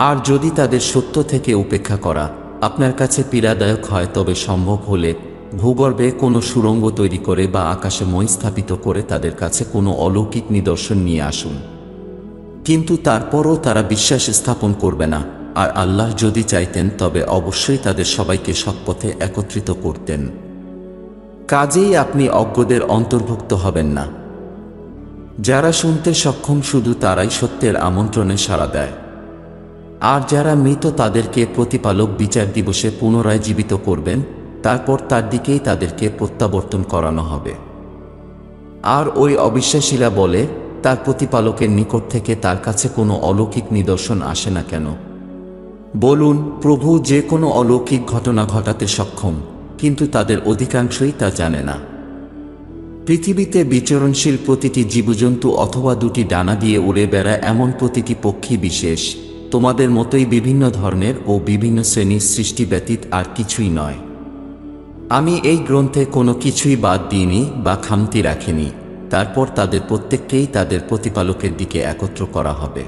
আর যদি তাদের সত্য থেকে উপেক্ষা করা আপনার কাছে পীড়াদায়ক হয়, তবে সম্ভব হলে ভূগর্ভে কোনো সুড়ঙ্গ তৈরি করে বা আকাশে মই স্থাপিত করে তাদের কাছে কোনো অলৌকিক নিদর্শন নিয়ে আসুন। কিন্তু তারপরও তারা বিশ্বাস স্থাপন করবে না। আর আল্লাহ যদি চাইতেন তবে অবশ্যই তাদের সবাইকে সৎপথে একত্রিত করতেন। কাজেই আপনি অজ্ঞদের অন্তর্ভুক্ত হবেন না। যারা শুনতে সক্ষম শুধু তারাই সত্যের আমন্ত্রণে সাড়া দেয়। আর যারা মৃত তাদেরকে প্রতিপালক বিচার দিবসে পুনরায় জীবিত করবেন, তারপর তার দিকেই তাদেরকে প্রত্যাবর্তন করানো হবে। আর ওই অবিশ্বাসীরা বলে, তার প্রতিপালকের নিকট থেকে তার কাছে কোনো অলৌকিক নিদর্শন আসে না কেন? বলুন, প্রভু যে কোনো অলৌকিক ঘটনা ঘটাতে সক্ষম, কিন্তু তাদের অধিকাংশই তা জানে না। পৃথিবীতে বিচরণশীল প্রতিটি জীবজন্তু অথবা দুটি ডানা দিয়ে উড়ে বেড়ায় এমন প্রতিটি পক্ষী বিশেষ তোমাদের মতোই বিভিন্ন ধরনের ও বিভিন্ন শ্রেণীর সৃষ্টি ব্যতীত আর কিছুই নয়। আমি এই গ্রন্থে কোনো কিছুই বাদ দিইনি বা খামতি রাখিনি। তারপর তাদের প্রত্যেককেই তাদের প্রতিপালকের দিকে একত্র করা হবে।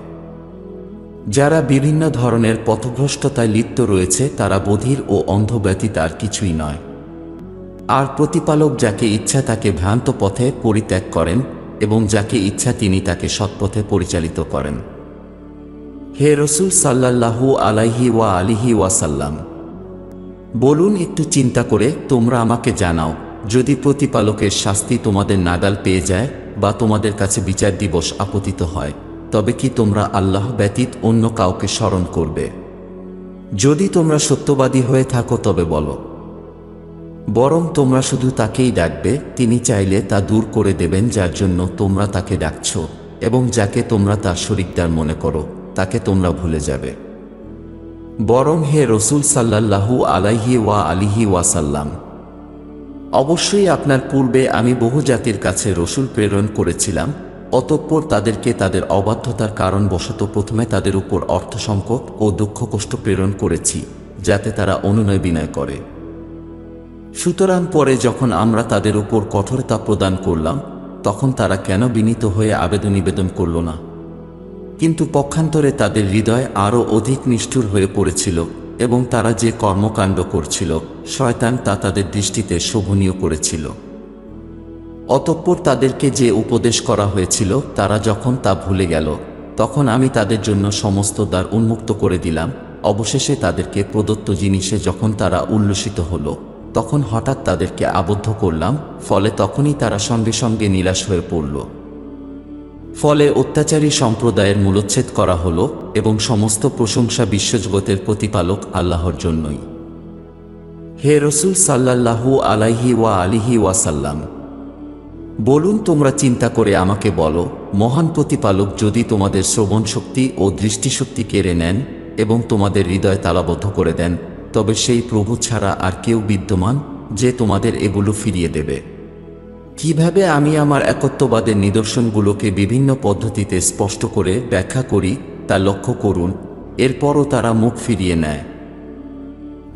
যারা বিভিন্ন ধরনের পথভ্রষ্টতায় লিপ্ত রয়েছে তারা বধির ও অন্ধ ব্যতীত আর কিছুই নয়। আর প্রতিপালক যাকে ইচ্ছা তাকে ভ্রান্ত পথে পরিত্যাগ করেন এবং যাকে ইচ্ছা তিনি তাকে সৎপথে পরিচালিত করেন। হে রসূল সাল্লাল্লাহু আলাইহি ওয়া আলিহি ওয়াসাল্লাম, বলুন একটু চিন্তা করে তোমরা আমাকে জানাও, যদি প্রতিপালকের শাস্তি তোমাদের নাগাল পেয়ে যায় বা তোমাদের কাছে বিচার দিবস আপতিত হয়, তবে কি তোমরা আল্লাহ ব্যতীত অন্য কাউকে স্মরণ করবে? যদি তোমরা সত্যবাদী হয়ে থাকো তবে বলো, বরং তোমরা শুধু তাকেই ডাকবে, তিনি চাইলে তা দূর করে দেবেন যার জন্য তোমরা তাকে ডাকছ, এবং যাকে তোমরা তার শরীকদার মনে করো তাকে তোমরা ভুলে যাবে। বরং হে রসূল সাল্লাল্লাহু আলাইহি ওয়া আলিহি ওয়াসাল্লাম, অবশ্যই আপনার পূর্বে আমি বহু জাতির কাছে রসূল প্রেরণ করেছিলাম, অতঃপর তাদেরকে তাদের অবাধ্যতার কারণবশত প্রথমে তাদের উপর অর্থসংকট ও দুঃখ কষ্ট প্রেরণ করেছি, যাতে তারা অনুনয় বিনয় করে। সুতরাং পরে যখন আমরা তাদের উপর কঠোরতা প্রদান করলাম, তখন তারা কেন বিনীত হয়ে নিবেদন করল না? কিন্তু পক্ষান্তরে তাদের হৃদয় আরও অধিক নিষ্ঠুর হয়ে পড়েছিল এবং তারা যে কর্মকাণ্ড করছিল শয়তান তা তাদের দৃষ্টিতে শোভনীয় করেছিল। অতঃপর তাদেরকে যে উপদেশ করা হয়েছিল তারা যখন তা ভুলে গেল, তখন আমি তাদের জন্য সমস্ত দ্বার উন্মুক্ত করে দিলাম। অবশেষে তাদেরকে প্রদত্ত জিনিসে যখন তারা উল্লসিত হল, তখন হঠাৎ তাদেরকে আবদ্ধ করলাম, ফলে তখনই তারা সঙ্গে সঙ্গে নিরাশ হয়ে পড়ল। ফলে অত্যাচারী সম্প্রদায়ের মূলচ্ছেদ করা হল এবং সমস্ত প্রশংসা বিশ্বজগতের প্রতিপালক আল্লাহর জন্যই। হে রসূল সাল্লাল্লাহু আলাইহি ওয়া আলিহি ওয়াসাল্লাম, বলুন তোমরা চিন্তা করে আমাকে বলো, মহান প্রতিপালক যদি তোমাদের শ্রবণ শক্তি ও দৃষ্টিশক্তি কেড়ে নেন এবং তোমাদের হৃদয় তালাবদ্ধ করে দেন, তবে সেই প্রভু ছাড়া আর কেউ বিদ্যমান যে তোমাদের এগুলো ফিরিয়ে দেবে? কিভাবে আমি আমার একত্ববাদের নিদর্শনগুলোকে বিভিন্ন পদ্ধতিতে স্পষ্ট করে ব্যাখ্যা করি তা লক্ষ্য করুন, এরপরও তারা মুখ ফিরিয়ে নেয়।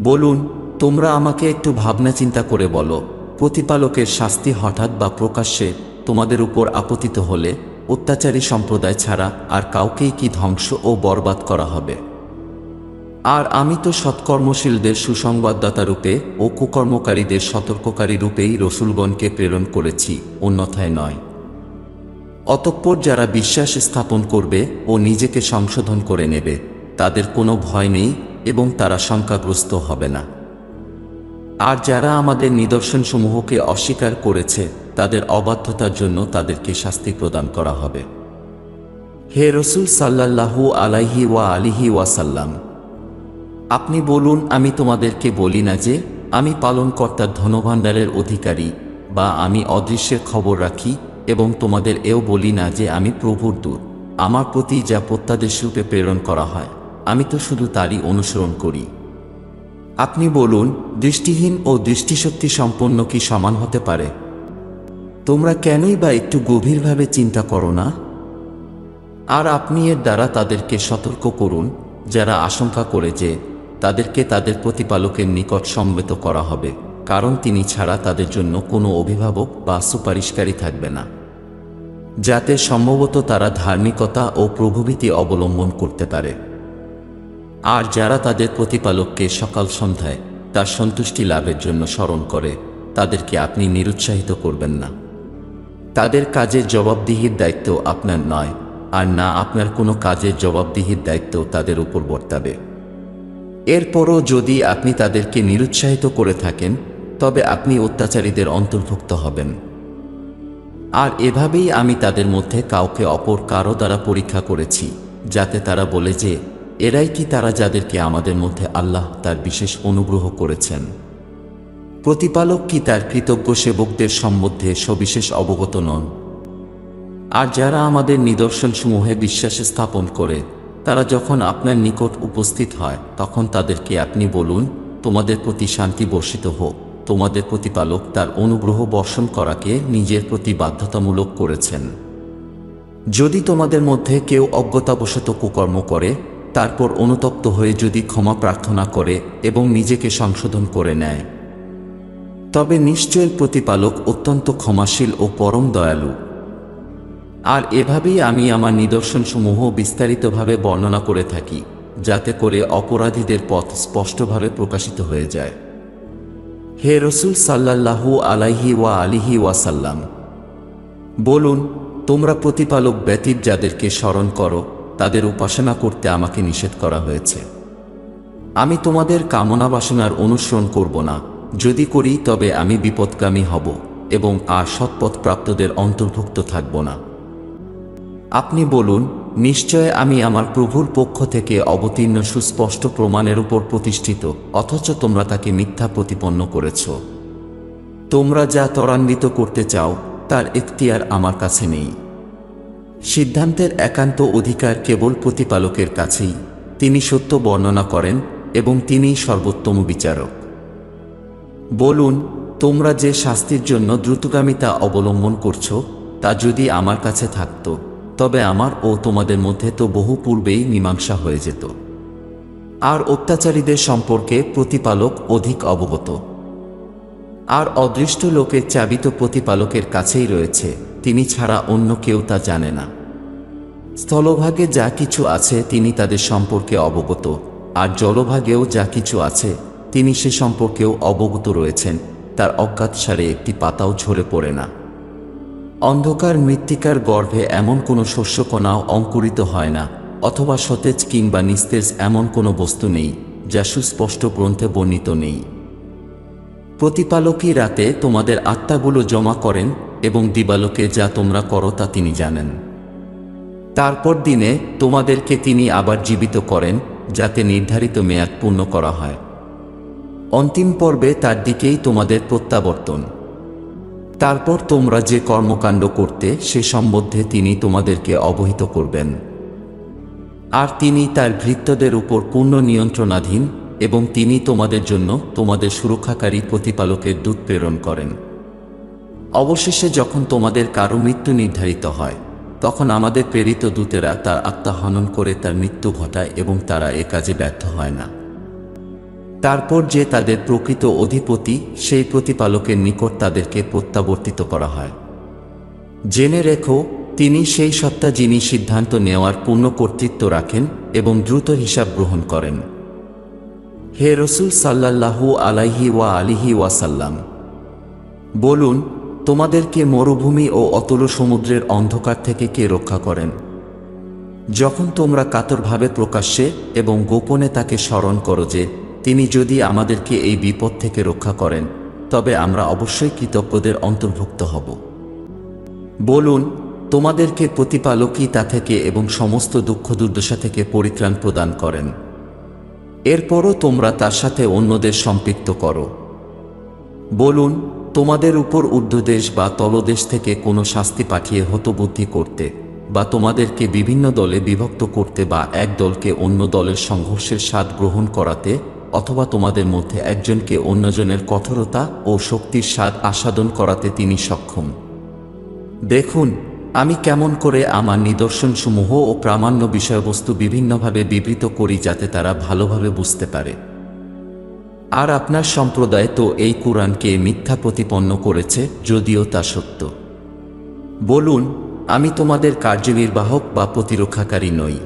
বলুন তোমরা আমাকে একটু ভাবনা চিন্তা করে বলো, প্রতিপালকের শাস্তি হঠাৎ বা প্রকাশ্যে তোমাদের উপর আপতিত হলে অত্যাচারী সম্প্রদায় ছাড়া আর কাউকেই কি ধ্বংস ও বরবাদ করা হবে? আর আমি তো সৎকর্মশীলদের সুসংবাদদাতা রূপে ও কুকর্মকারীদের সতর্ককারী রূপেই রসূলগণকে প্রেরণ করেছি, অন্যথায় নয়। অতঃপর যারা বিশ্বাস স্থাপন করবে ও নিজেকে সংশোধন করে নেবে তাদের কোনো ভয় নেই এবং তারা শঙ্কাগ্রস্ত হবে না। আর যারা আমাদের নিদর্শনসমূহকে অস্বীকার করেছে তাদের অবাধ্যতার জন্য তাদেরকে শাস্তি প্রদান করা হবে। হে রসূল সাল্লাল্লাহু আলাইহি ওয়া আলিহি ওয়াসাল্লাম, আপনি বলুন আমি তোমাদেরকে বলি না যে আমি পালনকর্তার ধনভাণ্ডারের অধিকারী, বা আমি অদৃশ্যের খবর রাখি, এবং তোমাদের এও বলি না যে আমি প্রভুর দূত, আমার প্রতি যা প্রত্যাদেশরূপে প্রেরণ করা হয় আমি তো শুধু তারই অনুসরণ করি। আপনি বলুন দৃষ্টিহীন ও দৃষ্টিশক্তি সম্পন্ন কি সমান হতে পারে? তোমরা কেনই বা একটু গভীরভাবে চিন্তা করো না? আর আপনি এর দ্বারা তাদেরকে সতর্ক করুন যারা আশঙ্কা করে যে তাদেরকে তাদের প্রতিপালকের নিকট সমবেত করা হবে, কারণ তিনি ছাড়া তাদের জন্য কোনো অভিভাবক বা সুপারিশকারী থাকবে না, যাতে সম্ভবত তারা ধার্মিকতা ও প্রভুভীতি অবলম্বন করতে পারে। আর যারা তাদের প্রতিপালককে সকাল সন্ধ্যায় তার সন্তুষ্টি লাভের জন্য স্মরণ করে তাদেরকে আপনি নিরুৎসাহিত করবেন না। তাদের কাজের জবাবদিহির দায়িত্ব আপনার নয়, আর না আপনার কোনো কাজের জবাবদিহির দায়িত্ব তাদের উপর বর্তাবে। এরপরও যদি আপনি তাদেরকে নিরুৎসাহিত করে থাকেন তবে আপনি অত্যাচারীদের অন্তর্ভুক্ত হবেন। আর এভাবেই আমি তাদের মধ্যে কাউকে অপর কারো দ্বারা পরীক্ষা করেছি, যাতে তারা বলে যে এরাই কি তারা যাদেরকে আমাদের মধ্যে আল্লাহ তার বিশেষ অনুগ্রহ করেছেন? প্রতিপালক কি তার কৃতজ্ঞ সেবকদের সম্বন্ধে সবিশেষ অবগত নন? আর যারা আমাদের নিদর্শনসমূহে বিশ্বাস স্থাপন করে তারা যখন আপনার নিকট উপস্থিত হয় তখন তাদেরকে আপনি বলুন তোমাদের প্রতি শান্তি বর্ষিত হোক, তোমাদের প্রতিপালক তার অনুগ্রহ বর্ষণ করাকে নিজের প্রতি বাধ্যতামূলক করেছেন। যদি তোমাদের মধ্যে কেউ অজ্ঞতাবশত কুকর্ম করে, তারপর অনুতপ্ত হয়ে যদি ক্ষমা প্রার্থনা করে এবং নিজেকে সংশোধন করে নেয়, তবে নিশ্চয়ই প্রতিপালক অত্যন্ত ক্ষমাশীল ও পরম দয়ালু। আর এভাবেই আমি আমার নিদর্শনসমূহ বিস্তারিতভাবে বর্ণনা করে থাকি, যাতে করে অপরাধীদের পথ স্পষ্টভাবে প্রকাশিত হয়ে যায়। হে রসুল সাল্লাল্লাহু আলাইহি ওয়া আলিহি ওয়াসাল্লাম, বলুন, তোমরা প্রতিপালক ব্যতীত যাদেরকে স্মরণ করো তাদের উপাসনা করতে আমাকে নিষেধ করা হয়েছে। আমি তোমাদের কামনা বাসনার অনুসরণ করব না, যদি করি তবে আমি বিপদগামী হব এবং আর সৎপথপ্রাপ্তদের অন্তর্ভুক্ত থাকব না। আপনি বলুন, নিশ্চয় আমি আমার প্রভুর পক্ষ থেকে অবতীর্ণ সুস্পষ্ট প্রমাণের উপর প্রতিষ্ঠিত, অথচ তোমরা তাকে মিথ্যা প্রতিপন্ন করেছ। তোমরা যা ত্বরান্বিত করতে চাও তার এখতিয়ার আমার কাছে নেই। সিদ্ধান্তের একান্ত অধিকার কেবল প্রতিপালকের কাছেই। তিনি সত্য বর্ণনা করেন এবং তিনিই সর্বোত্তম বিচারক। বলুন, তোমরা যে শাস্তির জন্য দ্রুতগামিতা অবলম্বন করছ, তা যদি আমার কাছে থাকত, তবে আমার ও তোমাদের মধ্যে তো বহু পূর্বেই মীমাংসা হয়ে যেত। আর অত্যাচারীদের সম্পর্কে প্রতিপালক অধিক অবগত। আর অদৃষ্ট লোকের চাবি তো প্রতিপালকের কাছেই রয়েছে, তিনি ছাড়া অন্য কেউ তা জানে না। স্থলভাগে যা কিছু আছে তিনি তাদের সম্পর্কে অবগত, আর জলভাগেও যা কিছু আছে তিনি সে সম্পর্কেও অবগত রয়েছেন। তার অজ্ঞাতসারে একটি পাতাও ঝরে পড়ে না। অন্ধকার মৃত্তিকার গর্ভে এমন কোনো শস্যকণাও অঙ্কুরিত হয় না, অথবা সতেজ কিংবা নিস্তেজ এমন কোনো বস্তু নেই যা সুস্পষ্ট গ্রন্থে বর্ণিত নেই। প্রতিপালকই রাতে তোমাদের আত্মাগুলো জমা করেন এবং দিবালোকে যা তোমরা করো তা তিনি জানেন। তারপর দিনে তোমাদেরকে তিনি আবার জীবিত করেন, যাতে নির্ধারিত মেয়াদ পূর্ণ করা হয়। অন্তিম পর্বে তার দিকেই তোমাদের প্রত্যাবর্তন। তারপর তোমরা যে কর্মকাণ্ড করতে সে সম্বন্ধে তিনি তোমাদেরকে অবহিত করবেন। আর তিনি তার ভৃত্যদের উপর পূর্ণ নিয়ন্ত্রণাধীন, এবং তিনি তোমাদের জন্য তোমাদের সুরক্ষাকারী প্রতিপালকের দূত প্রেরণ করেন। অবশেষে যখন তোমাদের কারো মৃত্যু নির্ধারিত হয়, তখন আমাদের প্রেরিত দূতেরা তার আত্মা হনন করে তার মৃত্যু ঘটায় এবং তারা এ কাজে ব্যর্থ হয় না। তারপর যে তাদের প্রকৃত অধিপতি, সেই প্রতিপালকের নিকট তাদেরকে প্রত্যাবর্তিত করা হয়। জেনে রেখো, তিনি সেই সত্তা যিনি সিদ্ধান্ত নেওয়ার পূর্ণ কর্তৃত্ব রাখেন এবং দ্রুত হিসাব গ্রহণ করেন। হে রসুল সাল্লাল্লাহু আলাইহি ওয়া আলিহি ওয়াসাল্লাম, বলুন, তোমাদেরকে মরুভূমি ও অতল সমুদ্রের অন্ধকার থেকে কে রক্ষা করেন? যখন তোমরা কাতরভাবে প্রকাশ্যে এবং গোপনে তাকে স্মরণ করো যে তিনি যদি আমাদেরকে এই বিপদ থেকে রক্ষা করেন, তবে আমরা অবশ্যই কৃতজ্ঞদের অন্তর্ভুক্ত হব। বলুন, তোমাদেরকে প্রতিপালকই তা থেকে এবং সমস্ত দুঃখ দুর্দশা থেকে পরিত্রাণ প্রদান করেন। এরপরও তোমরা তার সাথে অন্যদের সম্পৃক্ত করো। বলুন, তোমাদের উপর ঊর্ধ্বদেশ বা তলদেশ থেকে কোনো শাস্তি পাঠিয়ে হতবুদ্ধি করতে, বা তোমাদেরকে বিভিন্ন দলে বিভক্ত করতে, বা এক দলকে অন্য দলের সংঘর্ষের স্বাদ গ্রহণ করাতে, অথবা তোমাদের মধ্যে একজনকে অন্যজনের কঠোরতা ও শক্তির স্বাদ আস্বাদন করাতে তিনি সক্ষম। দেখুন, আমি কেমন করে আমার নিদর্শনসমূহ ও প্রামাণ্য বিষয়বস্তু বিভিন্নভাবে বিবৃত করি, যাতে তারা ভালোভাবে বুঝতে পারে। আর আপনার সম্প্রদায় তো এই কুরআনকে মিথ্যা প্রতিপন্ন করেছে, যদিও তা সত্য। বলুন, আমি তোমাদের কার্যনির্বাহক বা প্রতিরক্ষাকারী নই।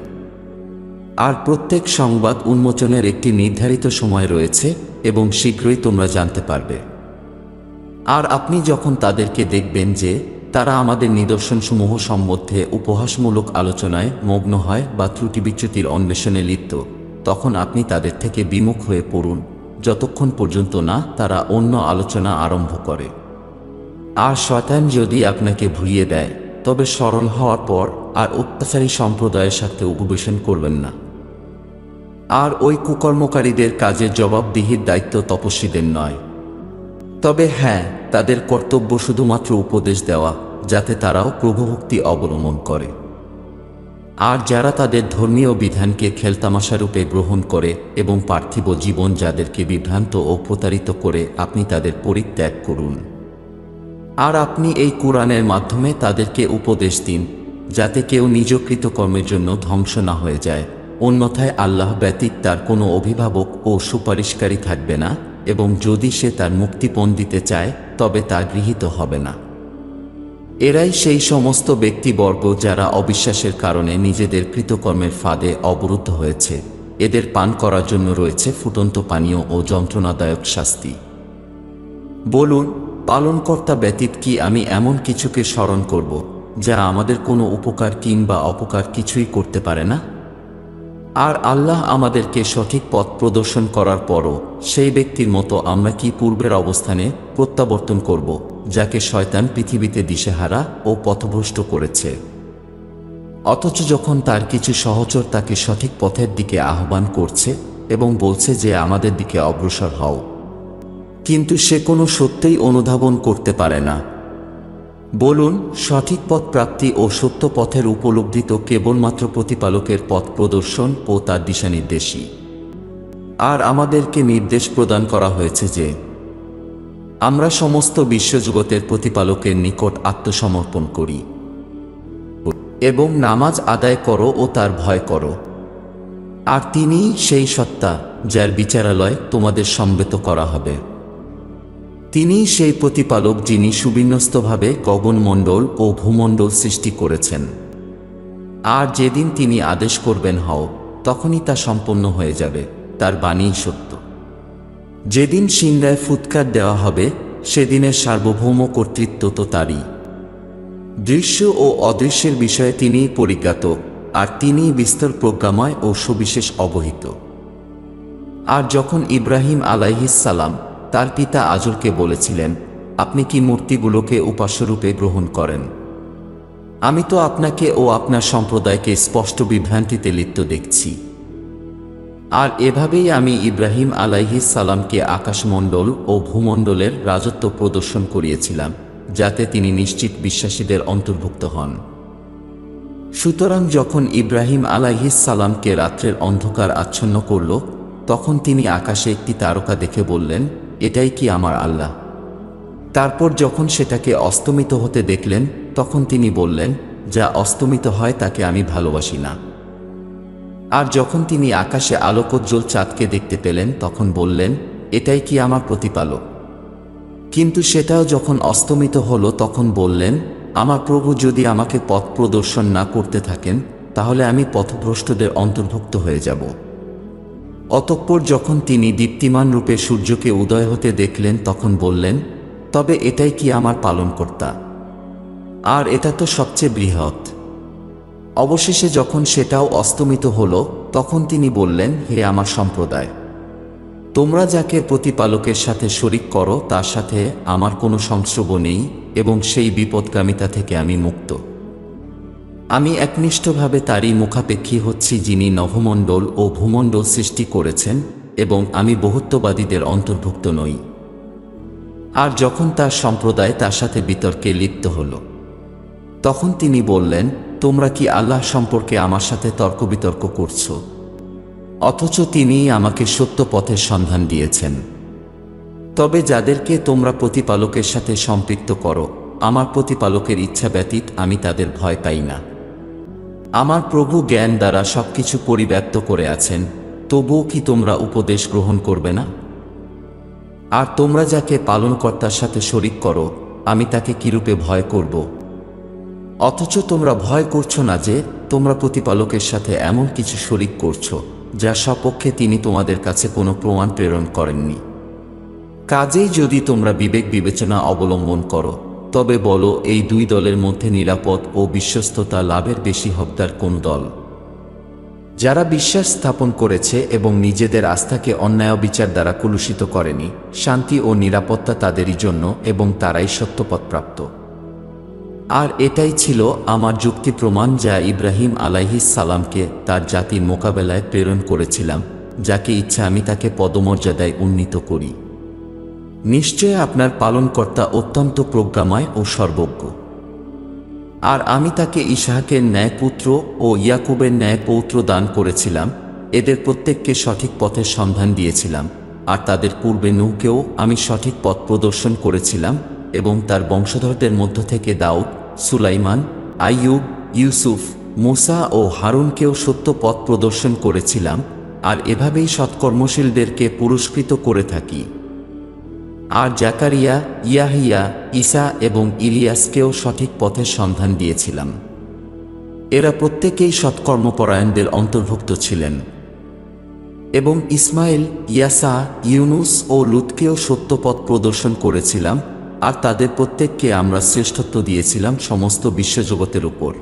আর প্রত্যেক সংবাদ উন্মোচনের একটি নির্ধারিত সময় রয়েছে এবং শীঘ্রই তোমরা জানতে পারবে। আর আপনি যখন তাদেরকে দেখবেন যে তারা আমাদের নিদর্শনসমূহ সম্বন্ধে উপহাসমূলক আলোচনায় মগ্ন হয় বা ত্রুটি বিচ্যুতির অন্বেষণে লিপ্ত, তখন আপনি তাদের থেকে বিমুখ হয়ে পড়ুন, যতক্ষণ পর্যন্ত না তারা অন্য আলোচনা আরম্ভ করে। আর শয়তান যদি আপনাকে ভুলিয়ে দেয়, তবে সরল হওয়ার পর আর অত্যাচারী সম্প্রদায়ের সাথে উপবেশন করবেন না। আর ওই কুকর্মকারীদের কাজের জবাবদিহির দায়িত্ব তপস্বীদের নয়। তবে হ্যাঁ, তাদের কর্তব্য শুধুমাত্র উপদেশ দেওয়া, যাতে তারাও প্রভুভক্তি অবলম্বন করে। আর যারা তাদের ধর্মীয় বিধানকে খেলতামাশারূপে গ্রহণ করে এবং পার্থিব জীবন যাদেরকে বিভ্রান্ত ও প্রতারিত করে, আপনি তাদের পরিত্যাগ করুন। আর আপনি এই কুরআনের মাধ্যমে তাদেরকে উপদেশ দিন, যাতে কেউ নিজ কৃতকর্মের জন্য ধ্বংস না হয়ে যায়। অন্যথায় আল্লাহ ব্যতীত তার কোনো অভিভাবক ও সুপারিশকারী থাকবে না, এবং যদি সে তার মুক্তিপণ দিতে চায় তবে তা গৃহীত হবে না। এরাই সেই সমস্ত ব্যক্তিবর্গ যারা অবিশ্বাসের কারণে নিজেদের কৃতকর্মের ফাঁদে অবরুদ্ধ হয়েছে। এদের পান করার জন্য রয়েছে ফুটন্ত পানীয় ও যন্ত্রণাদায়ক শাস্তি। বলুন, পালনকর্তা ব্যতীত কি আমি এমন কিছুকে স্মরণ করব যা আমাদের কোনো উপকার কিংবা অপকার কিছুই করতে পারে না? আর আল্লাহ আমাদেরকে সঠিক পথ প্রদর্শন করার পরও সেই ব্যক্তির মতো আমরা কি পূর্বের অবস্থানে প্রত্যাবর্তন করব, যাকে শয়তান পৃথিবীতে দিশেহারা ও পথভ্রষ্ট করেছে? অথচ যখন তার কিছু সহচর তাকে সঠিক পথের দিকে আহ্বান করছে এবং বলছে যে আমাদের দিকে অগ্রসর হও, কিন্তু সে কোনো সত্যই অনুধাবন করতে পারে না। বলুন, সঠিক পথ প্রাপ্তি ও সত্য পথের উপলব্ধি তো কেবলমাত্র প্রতিপালকের পথ প্রদর্শন ও তার দিশানির্দেশই। আর আমাদেরকে নির্দেশ প্রদান করা হয়েছে যে আমরা সমস্ত বিশ্বজগতের প্রতিপালকের নিকট আত্মসমর্পণ করি এবং নামাজ আদায় করো ও তার ভয় করো। আর তিনিই সেই সত্তা যার বিচারালয় তোমাদের সমবেত করা হবে। তিনিই সেই প্রতিপালক যিনি সুবিন্যস্তভাবে গগনমণ্ডল ও ভূমণ্ডল সৃষ্টি করেছেন। আর যেদিন তিনি আদেশ করবেন হও, তখনই তা সম্পন্ন হয়ে যাবে। তার বাণীই সত্য। যেদিন সিংহায় ফুৎকার দেওয়া হবে, সেদিনের সার্বভৌম কর্তৃত্ব তো তারই। দৃশ্য ও অদৃশ্যের বিষয়ে তিনিই পরিজ্ঞাত, আর তিনিই বিস্তর প্রজ্ঞাময় ও সবিশেষ অবহিত। আর যখন ইব্রাহিম আলাইহিস সালাম তার পিতা আজরকে বলেছিলেন, আপনি কি মূর্তিগুলোকে উপাস্যরূপে গ্রহণ করেন? আমি তো আপনাকে ও আপনার সম্প্রদায়কে স্পষ্ট বিভ্রান্তিতে লিপ্ত দেখছি। আর এভাবেই আমি ইব্রাহিম আলাইহিস সালামকে আকাশমণ্ডল ও ভূমণ্ডলের রাজত্ব প্রদর্শন করিয়েছিলাম, যাতে তিনি নিশ্চিত বিশ্বাসীদের অন্তর্ভুক্ত হন। সুতরাং যখন ইব্রাহিম আলাইহিস সালামকে রাত্রের অন্ধকার আচ্ছন্ন করল, তখন তিনি আকাশে একটি তারকা দেখে বললেন, এটাই কি আমার আল্লাহ? তারপর যখন সেটাকে অস্তমিত হতে দেখলেন, তখন তিনি বললেন, যা অস্তমিত হয় তাকে আমি ভালোবাসি না। আর যখন তিনি আকাশে আলোকোজ্জ্বল চাঁদকে দেখতে পেলেন, তখন বললেন, এটাই কি আমার প্রতিপালক? কিন্তু সেটাও যখন অস্তমিত হলো, তখন বললেন, আমার প্রভু যদি আমাকে পথ প্রদর্শন না করতে থাকেন, তাহলে আমি পথভ্রষ্টদের অন্তর্ভুক্ত হয়ে যাব। অতঃপর যখন তিনি দীপ্তিমান রূপে সূর্যকে উদয় হতে দেখলেন, তখন বললেন, তবে এটাই কি আমার পালনকর্তা? আর এটা তো সবচেয়ে বৃহৎ। অবশেষে যখন সেটাও অস্তমিত হল, তখন তিনি বললেন, হে আমার সম্প্রদায়, তোমরা যাকে প্রতিপালকের সাথে শরিক করো তার সাথে আমার কোনো সংস্রব নেই, এবং সেই বিপদগামিতা থেকে আমি মুক্ত। আমি একনিষ্ঠভাবে তারই মুখাপেক্ষী হচ্ছি, যিনি নভমণ্ডল ও ভূমণ্ডল সৃষ্টি করেছেন, এবং আমি বহুত্ববাদীদের অন্তর্ভুক্ত নই। আর যখন তার সম্প্রদায় তার সাথে বিতর্কে লিপ্ত হল, তখন তিনি বললেন, তোমরা কি আল্লাহ সম্পর্কে আমার সাথে তর্ক বিতর্ক করছ, অথচ তিনিই আমাকে সত্য পথের সন্ধান দিয়েছেন? তবে যাদেরকে তোমরা প্রতিপালকের সাথে সম্পৃক্ত করো, আমার প্রতিপালকের ইচ্ছা ব্যতীত আমি তাদের ভয় পাই না। আমার প্রভু জ্ঞান দ্বারা সবকিছু পরিব্যাপ্ত করে আছেন, তবুও কি তোমরা উপদেশ গ্রহণ করবে না? আর তোমরা যাকে পালনকর্তার সাথে শরিক করো, আমি তাকে কিরূপে ভয় করব? অথচ তোমরা ভয় করছো না যে তোমরা প্রতিপালকের সাথে এমন কিছু শরিক করছো যা সপক্ষে তিনি তোমাদের কাছে কোনো প্রমাণ প্রেরণ করেননি। কাজেই যদি তোমরা বিবেক বিবেচনা অবলম্বন করো, তবে বলো, এই দুই দলের মধ্যে নিরাপদ ও বিশ্বস্ততা লাভের বেশি হকদার কোন দল? যারা বিশ্বাস স্থাপন করেছে এবং নিজেদের আস্থাকে অন্যায় বিচার দ্বারা কলুষিত করেনি, শান্তি ও নিরাপত্তা তাদেরই জন্য, এবং তারাই সত্যপথপ্রাপ্ত। আর এটাই ছিল আমার যুক্তি প্রমাণ, যা ইব্রাহিম আলাইহিস সালামকে তার জাতির মোকাবেলায় প্রেরণ করেছিলাম। যাকে ইচ্ছা আমি তাকে পদমর্যাদায় উন্নীত করি। নিশ্চয় আপনার পালনকর্তা অত্যন্ত প্রজ্ঞাময় ও সর্বজ্ঞ। আর আমি তাকে ইসহাকের ন্যায় পুত্র ও ইয়াকুবের ন্যায় পৌত্র দান করেছিলাম। এদের প্রত্যেককে সঠিক পথের সন্ধান দিয়েছিলাম। আর তাদের পূর্বে নূহকেও আমি সঠিক পথ প্রদর্শন করেছিলাম এবং তার বংশধরদের মধ্য থেকে দাউদ, সুলাইমান, আইয়ুব, ইউসুফ, মুসা ও হারুনকেও সত্য পথ প্রদর্শন করেছিলাম। আর এভাবেই সৎকর্মশীলদেরকে পুরস্কৃত করে থাকি। আর জাকারিয়া, ইয়াহিয়া, ঈসা এবং ইলিয়াসকেও সঠিক পথের সন্ধান দিয়েছিলাম। এরা প্রত্যেকেই সৎকর্মপরায়ণদের অন্তর্ভুক্ত ছিলেন। এবং ইসমাইল, ইয়াসা, ইউনুস ও লুতকেও সত্য পথ প্রদর্শন করেছিলাম। আর তাদের প্রত্যেককে আমরা শ্রেষ্ঠত্ব দিয়েছিলাম সমস্ত বিশ্বজগতের উপর।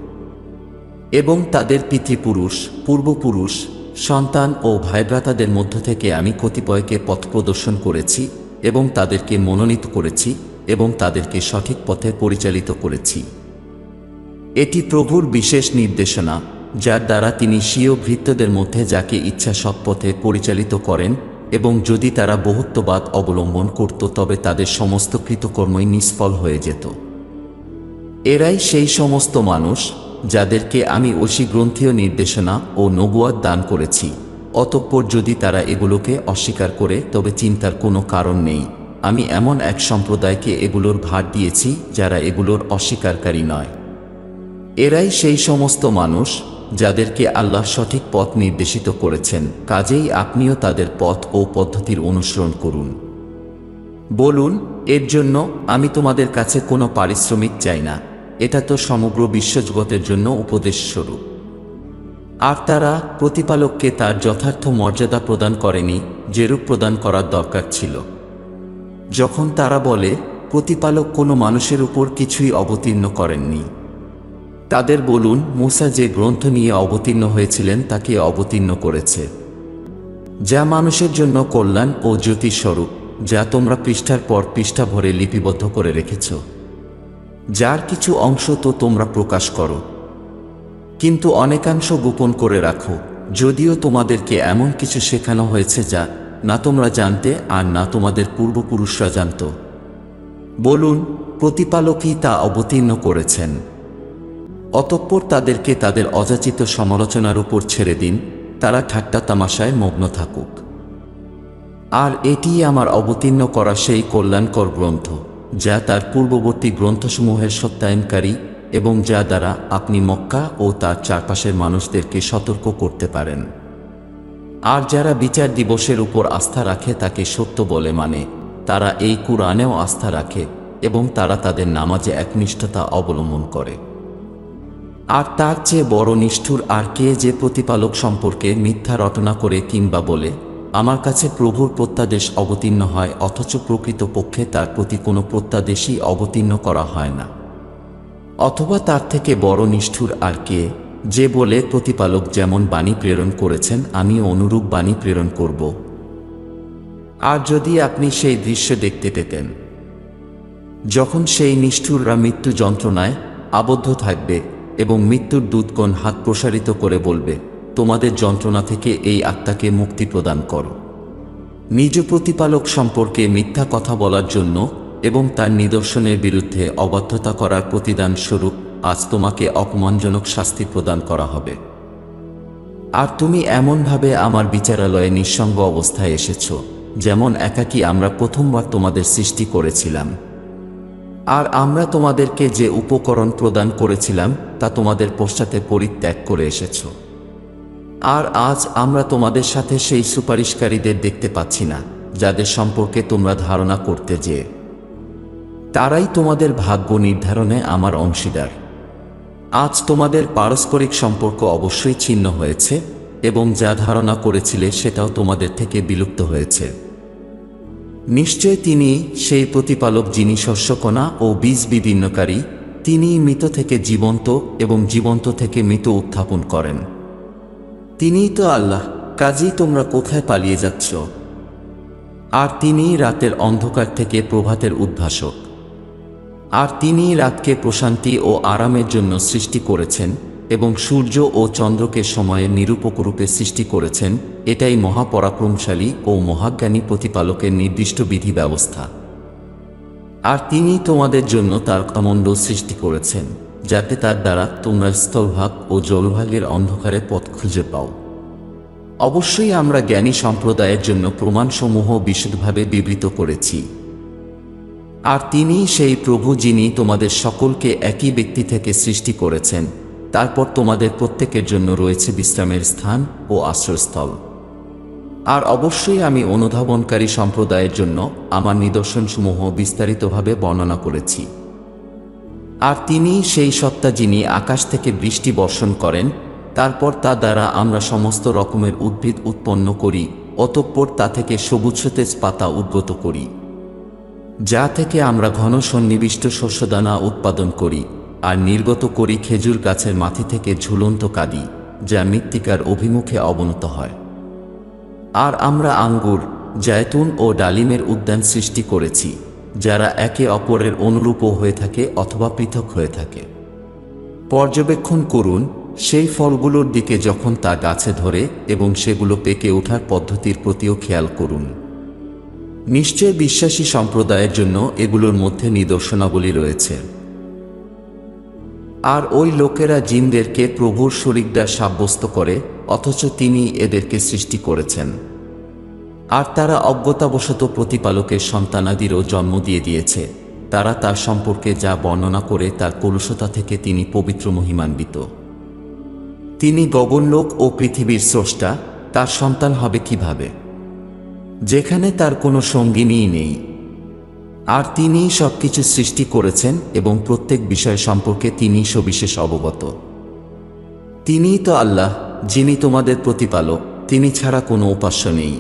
এবং তাদের পিতৃপুরুষ, পূর্বপুরুষ, সন্তান ও ভাইভ্রাতাদের মধ্য থেকে আমি কতিপয়কে পথ প্রদর্শন করেছি এবং তাদেরকে মনোনীত করেছি এবং তাদেরকে সঠিক পথে পরিচালিত করেছি। এটি প্রভুর বিশেষ নির্দেশনা, যার দ্বারা তিনি স্বীয় ভৃত্যদের মধ্যে যাকে ইচ্ছা সৎপথে পরিচালিত করেন। এবং যদি তারা বহুত্ববাদ অবলম্বন করত তবে তাদের সমস্ত কৃতকর্মই নিষ্ফল হয়ে যেত। এরাই সেই সমস্ত মানুষ যাদেরকে আমি ঐশীগ্রন্থীয় নির্দেশনা ও নবুয়াত দান করেছি। অতঃপর যদি তারা এগুলোকে অস্বীকার করে তবে চিন্তার কোনো কারণ নেই। আমি এমন এক সম্প্রদায়কে এগুলোর ভার দিয়েছি যারা এগুলোর অস্বীকারী নয়। এরাই সেই সমস্ত মানুষ যাদেরকে আল্লাহ সঠিক পথ নির্দেশিত করেছেন। কাজেই আপনিও তাদের পথ ও পদ্ধতির অনুসরণ করুন। বলুন, এর জন্য আমি তোমাদের কাছে কোনো পারিশ্রমিক চাই না। এটা তো সমগ্র বিশ্বজগতের জন্য উপদেশ স্বরূপ। আর তারা প্রতিপালককে তার যথার্থ মর্যাদা প্রদান করেনি যেরূপ প্রদান করার দরকার ছিল। যখন তারা বলে প্রতিপালক কোনো মানুষের উপর কিছুই অবতীর্ণ করেননি, তাদের বলুন, মূসা যে গ্রন্থ নিয়ে অবতীর্ণ হয়েছিলেন তাকে অবতীর্ণ করেছে, যা মানুষের জন্য কল্যাণ ও জ্যোতিস্বরূপ, যা তোমরা পৃষ্ঠার পর পৃষ্ঠা ভরে লিপিবদ্ধ করে রেখেছ। যার কিছু অংশ তো তোমরা প্রকাশ করো, কিন্তু অনেকাংশ গোপন করে রাখো, যদিও তোমাদেরকে এমন কিছু শেখানো হয়েছে যা না তোমরা জানতে আর না তোমাদের পূর্বপুরুষরা জানত। বলুন, প্রতিপালকই তা অবতীর্ণ করেছেন। অতঃপর তাদেরকে তাদের অযাচিত সমালোচনার উপর ছেড়ে দিন, তারা ঠাট্টা তামাশায় মগ্ন থাকুক। আর এটিই আমার অবতীর্ণ করা সেই কল্যাণকর গ্রন্থ, যা তার পূর্ববর্তী গ্রন্থসমূহের সত্যায়নকারী এবং যা দ্বারা আপনি মক্কা ও তার চারপাশের মানুষদেরকে সতর্ক করতে পারেন। আর যারা বিচার দিবসের উপর আস্থা রাখে তাকে সত্য বলে মানে, তারা এই কুরআনেও আস্থা রাখে এবং তারা তাদের নামাজে একনিষ্ঠতা অবলম্বন করে। আর তার চেয়ে বড় নিষ্ঠুর আর কে যে প্রতিপালক সম্পর্কে মিথ্যা রটনা করে কিংবা বলে, আমার কাছে প্রভুর প্রত্যাদেশ অবতীর্ণ হয়, অথচ প্রকৃতপক্ষে তার প্রতি কোনো প্রত্যাদেশই অবতীর্ণ করা হয় না। অথবা তার থেকে বড় নিষ্ঠুর আর কে যে বলে, প্রতিপালক যেমন বাণী প্রেরণ করেছেন আমিও অনুরূপ বাণী প্রেরণ করব। আর যদি আপনি সেই দৃশ্য দেখতে পেতেন যখন সেই নিষ্ঠুররা মৃত্যু যন্ত্রণায় আবদ্ধ থাকবে এবং মৃত্যুর দূতগণ হাত প্রসারিত করে বলবে, তোমাদের যন্ত্রণা থেকে এই আত্মাকে মুক্তি প্রদান করো। নিজ প্রতিপালক সম্পর্কে মিথ্যা কথা বলার জন্য এবং তার নিদর্শনের বিরুদ্ধে অবাধ্যতা করার প্রতিদান স্বরূপ আজ তোমাকে অপমানজনক শাস্তি প্রদান করা হবে। আর তুমি এমনভাবে আমার বিচারালয়ে নিঃসঙ্গ অবস্থায় এসেছ, যেমন একাকী আমরা প্রথমবার তোমাদের সৃষ্টি করেছিলাম। আর আমরা তোমাদেরকে যে উপকরণ প্রদান করেছিলাম তা তোমাদের পশ্চাতে পরিত্যাগ করে এসেছ। আর আজ আমরা তোমাদের সাথে সেই সুপারিশকারীদের দেখতে পাচ্ছি না, যাদের সম্পর্কে তোমরা ধারণা করতে যে তারাই তোমাদের ভাগ্য নির্ধারণে আমার অংশীদার। আজ তোমাদের পারস্পরিক সম্পর্ক অবশ্যই ছিন্ন হয়েছে এবং যা ধারণা করেছিলে সেটাও তোমাদের থেকে বিলুপ্ত হয়েছে। নিশ্চয় তিনি সেই প্রতিপালক যিনি শস্যকণা ও বীজ বিদীর্ণকারী, তিনিই মৃত থেকে জীবন্ত এবং জীবন্ত থেকে মৃত উত্থাপন করেন। তিনিই তো আল্লাহ, কাজেই তোমরা কোথায় পালিয়ে যাচ্ছ? আর তিনিই রাতের অন্ধকার থেকে প্রভাতের উদ্ভাসক। আর তিনিই রাতকে প্রশান্তি ও আরামের জন্য সৃষ্টি করেছেন এবং সূর্য ও চন্দ্রকে সময়ের নিরূপকরূপে সৃষ্টি করেছেন। এটাই মহাপরাক্রমশালী ও মহাজ্ঞানী প্রতিপালকের নির্দিষ্ট বিধি ব্যবস্থা। আর তিনি তোমাদের জন্য তারকামণ্ডল সৃষ্টি করেছেন যাতে তার দ্বারা তোমরা স্থলভাগ ও জলভাগের অন্ধকারে পথ খুঁজে পাও। অবশ্যই আমরা জ্ঞানী সম্প্রদায়ের জন্য প্রমাণসমূহ বিশদভাবে বিবৃত করেছি। আর তিনিই সেই প্রভু যিনি তোমাদের সকলকে একই ব্যক্তি থেকে সৃষ্টি করেছেন, তারপর তোমাদের প্রত্যেকের জন্য রয়েছে বিশ্রামের স্থান ও আশ্রয়স্থল। আর অবশ্যই আমি অনুধাবনকারী সম্প্রদায়ের জন্য আমার নিদর্শনসমূহ বিস্তারিতভাবে বর্ণনা করেছি। আর তিনিই সেই সত্তা যিনি আকাশ থেকে বৃষ্টি বর্ষণ করেন, তারপর তা দ্বারা আমরা সমস্ত রকমের উদ্ভিদ উৎপন্ন করি, অতঃপর তা থেকে সবুজ সতেজ পাতা উদ্গত করি, যা থেকে আমরা ঘন সন্নিবিষ্ট শস্যদানা উৎপাদন করি, আর নির্গত করি খেজুর গাছের মাথি থেকে ঝুলন্ত কাদি, যা মৃত্তিকার অভিমুখে অবনত হয়। আর আমরা আঙ্গুর, জায়তুন ও ডালিমের উদ্যান সৃষ্টি করেছি, যারা একে অপরের অনুরূপও হয়ে থাকে অথবা পৃথক হয়ে থাকে। পর্যবেক্ষণ করুন সেই ফলগুলোর দিকে যখন তা গাছে ধরে, এবং সেগুলো পেকে ওঠার পদ্ধতির প্রতিও খেয়াল করুন। নিশ্চয় বিশ্বাসী সম্প্রদায়ের জন্য এগুলোর মধ্যে নিদর্শনাবলী রয়েছে। আর ওই লোকেরা জিনদেরকে প্রভুর শরীকদার সাব্যস্ত করে, অথচ তিনি এদেরকে সৃষ্টি করেছেন। আর তারা অজ্ঞতাবশত প্রতিপালকের সন্তানাদিরও জন্ম দিয়েছে। তারা তার সম্পর্কে যা বর্ণনা করে তার কলুষতা থেকে তিনি পবিত্র মহিমান্বিত। তিনি গগনলোক ও পৃথিবীর স্রষ্টা, তার সন্তান হবে কিভাবে, যেখানে তার কোনো সঙ্গিনীই নেই। আর তিনিই সবকিছু সৃষ্টি করেছেন এবং প্রত্যেক বিষয় সম্পর্কে তিনিই সবিশেষ অবগত। তিনিই তো আল্লাহ, যিনি তোমাদের প্রতিপালক, তিনি ছাড়া কোনো উপাস্য নেই।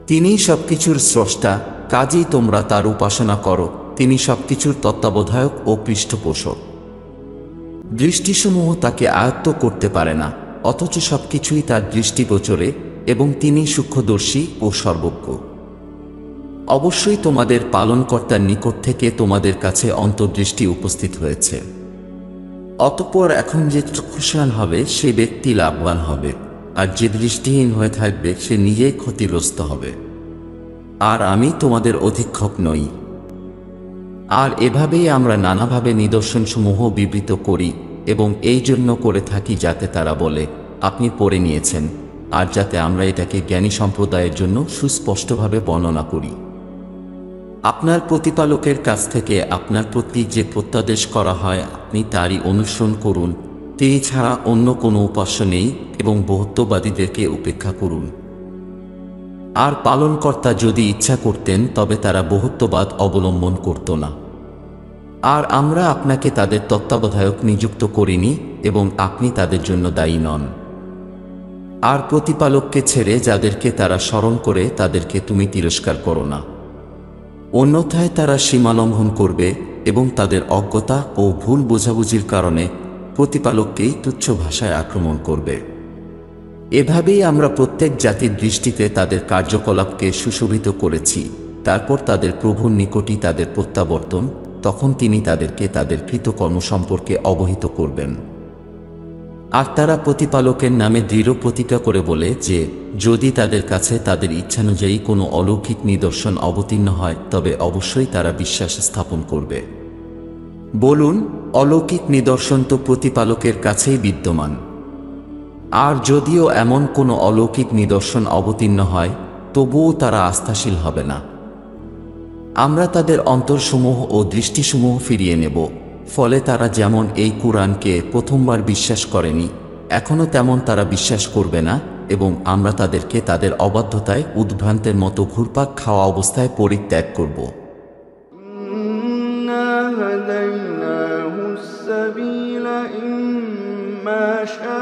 তিনিই সবকিছুর স্রষ্টা, কাজেই তোমরা তার উপাসনা করো। তিনি সবকিছুর তত্ত্বাবধায়ক ও পৃষ্ঠপোষক। দৃষ্টিসমূহ তাকে আয়ত্ত করতে পারে না, অথচ সবকিছুই তার দৃষ্টিগোচরে, এবং তিনি সূক্ষ্মদর্শী ও সর্বজ্ঞ। অবশ্যই তোমাদের পালনকর্তার নিকট থেকে তোমাদের কাছে অন্তর্দৃষ্টি উপস্থিত হয়েছে। অতঃপর এখন যে চক্ষুষ্মান হবে সে ব্যক্তি লাভবান হবে, আর যে দৃষ্টিহীন হয়ে থাকবে সে নিজেই ক্ষতিগ্রস্ত হবে। আর আমি তোমাদের অধীক্ষক নই। আর এভাবেই আমরা নানাভাবে নিদর্শনসমূহ বিবৃত করি, এবং এই জন্য করে থাকি যাতে তারা বলে, আপনি পড়ে নিয়েছেন, আর যাতে আমরা এটাকে জ্ঞানী সম্প্রদায়ের জন্য সুস্পষ্টভাবে বর্ণনা করি। আপনার প্রতিপালকের কাছ থেকে আপনার প্রতি যে প্রত্যাদেশ করা হয় আপনি তারই অনুসরণ করুন। তিনি ছাড়া অন্য কোনো উপাস্য নেই, এবং বহুত্ববাদীদেরকে উপেক্ষা করুন। আর পালনকর্তা যদি ইচ্ছা করতেন তবে তারা বহুত্ববাদ অবলম্বন করত না। আর আমরা আপনাকে তাদের তত্ত্বাবধায়ক নিযুক্ত করিনি, এবং আপনি তাদের জন্য দায়ী নন। আর প্রতিপালককে ছেড়ে যাদেরকে তারা স্মরণ করে তাদেরকে তুমি তিরস্কার করো না, অন্যথায় তারা সীমালঙ্ঘন করবে, এবং তাদের অজ্ঞতা ও ভুল বোঝাবুঝির কারণে প্রতিপালককেই তুচ্ছ ভাষায় আক্রমণ করবে। এভাবেই আমরা প্রত্যেক জাতির দৃষ্টিতে তাদের কার্যকলাপকে সুশোভিত করেছি। তারপর তাদের প্রভুর নিকটই তাদের প্রত্যাবর্তন, তখন তিনি তাদেরকে তাদের কৃতকর্ম সম্পর্কে অবহিত করবেন। আর তারা প্রতিপালকের নামে দৃঢ় প্রতিজ্ঞা করে বলে যে যদি তাদের কাছে তাদের ইচ্ছানুযায়ী কোনো অলৌকিক নিদর্শন অবতীর্ণ হয় তবে অবশ্যই তারা বিশ্বাস স্থাপন করবে। বলুন, অলৌকিক নিদর্শন তো প্রতিপালকের কাছেই বিদ্যমান। আর যদিও এমন কোনো অলৌকিক নিদর্শন অবতীর্ণ হয় তবুও তারা আস্থাশীল হবে না। আমরা তাদের অন্তরসমূহ ও দৃষ্টিসমূহ ফিরিয়ে নেব, ফলে তারা যেমন এই কুরআনকে প্রথমবার বিশ্বাস করেনি, এখনও তেমন তারা বিশ্বাস করবে না, এবং আমরা তাদেরকে তাদের অবাধ্যতায় উদ্ভ্রান্তের মতো ঘুরপাক খাওয়া অবস্থায় পরিত্যাগ করব। إنا هديناه السبيل إما شاكرا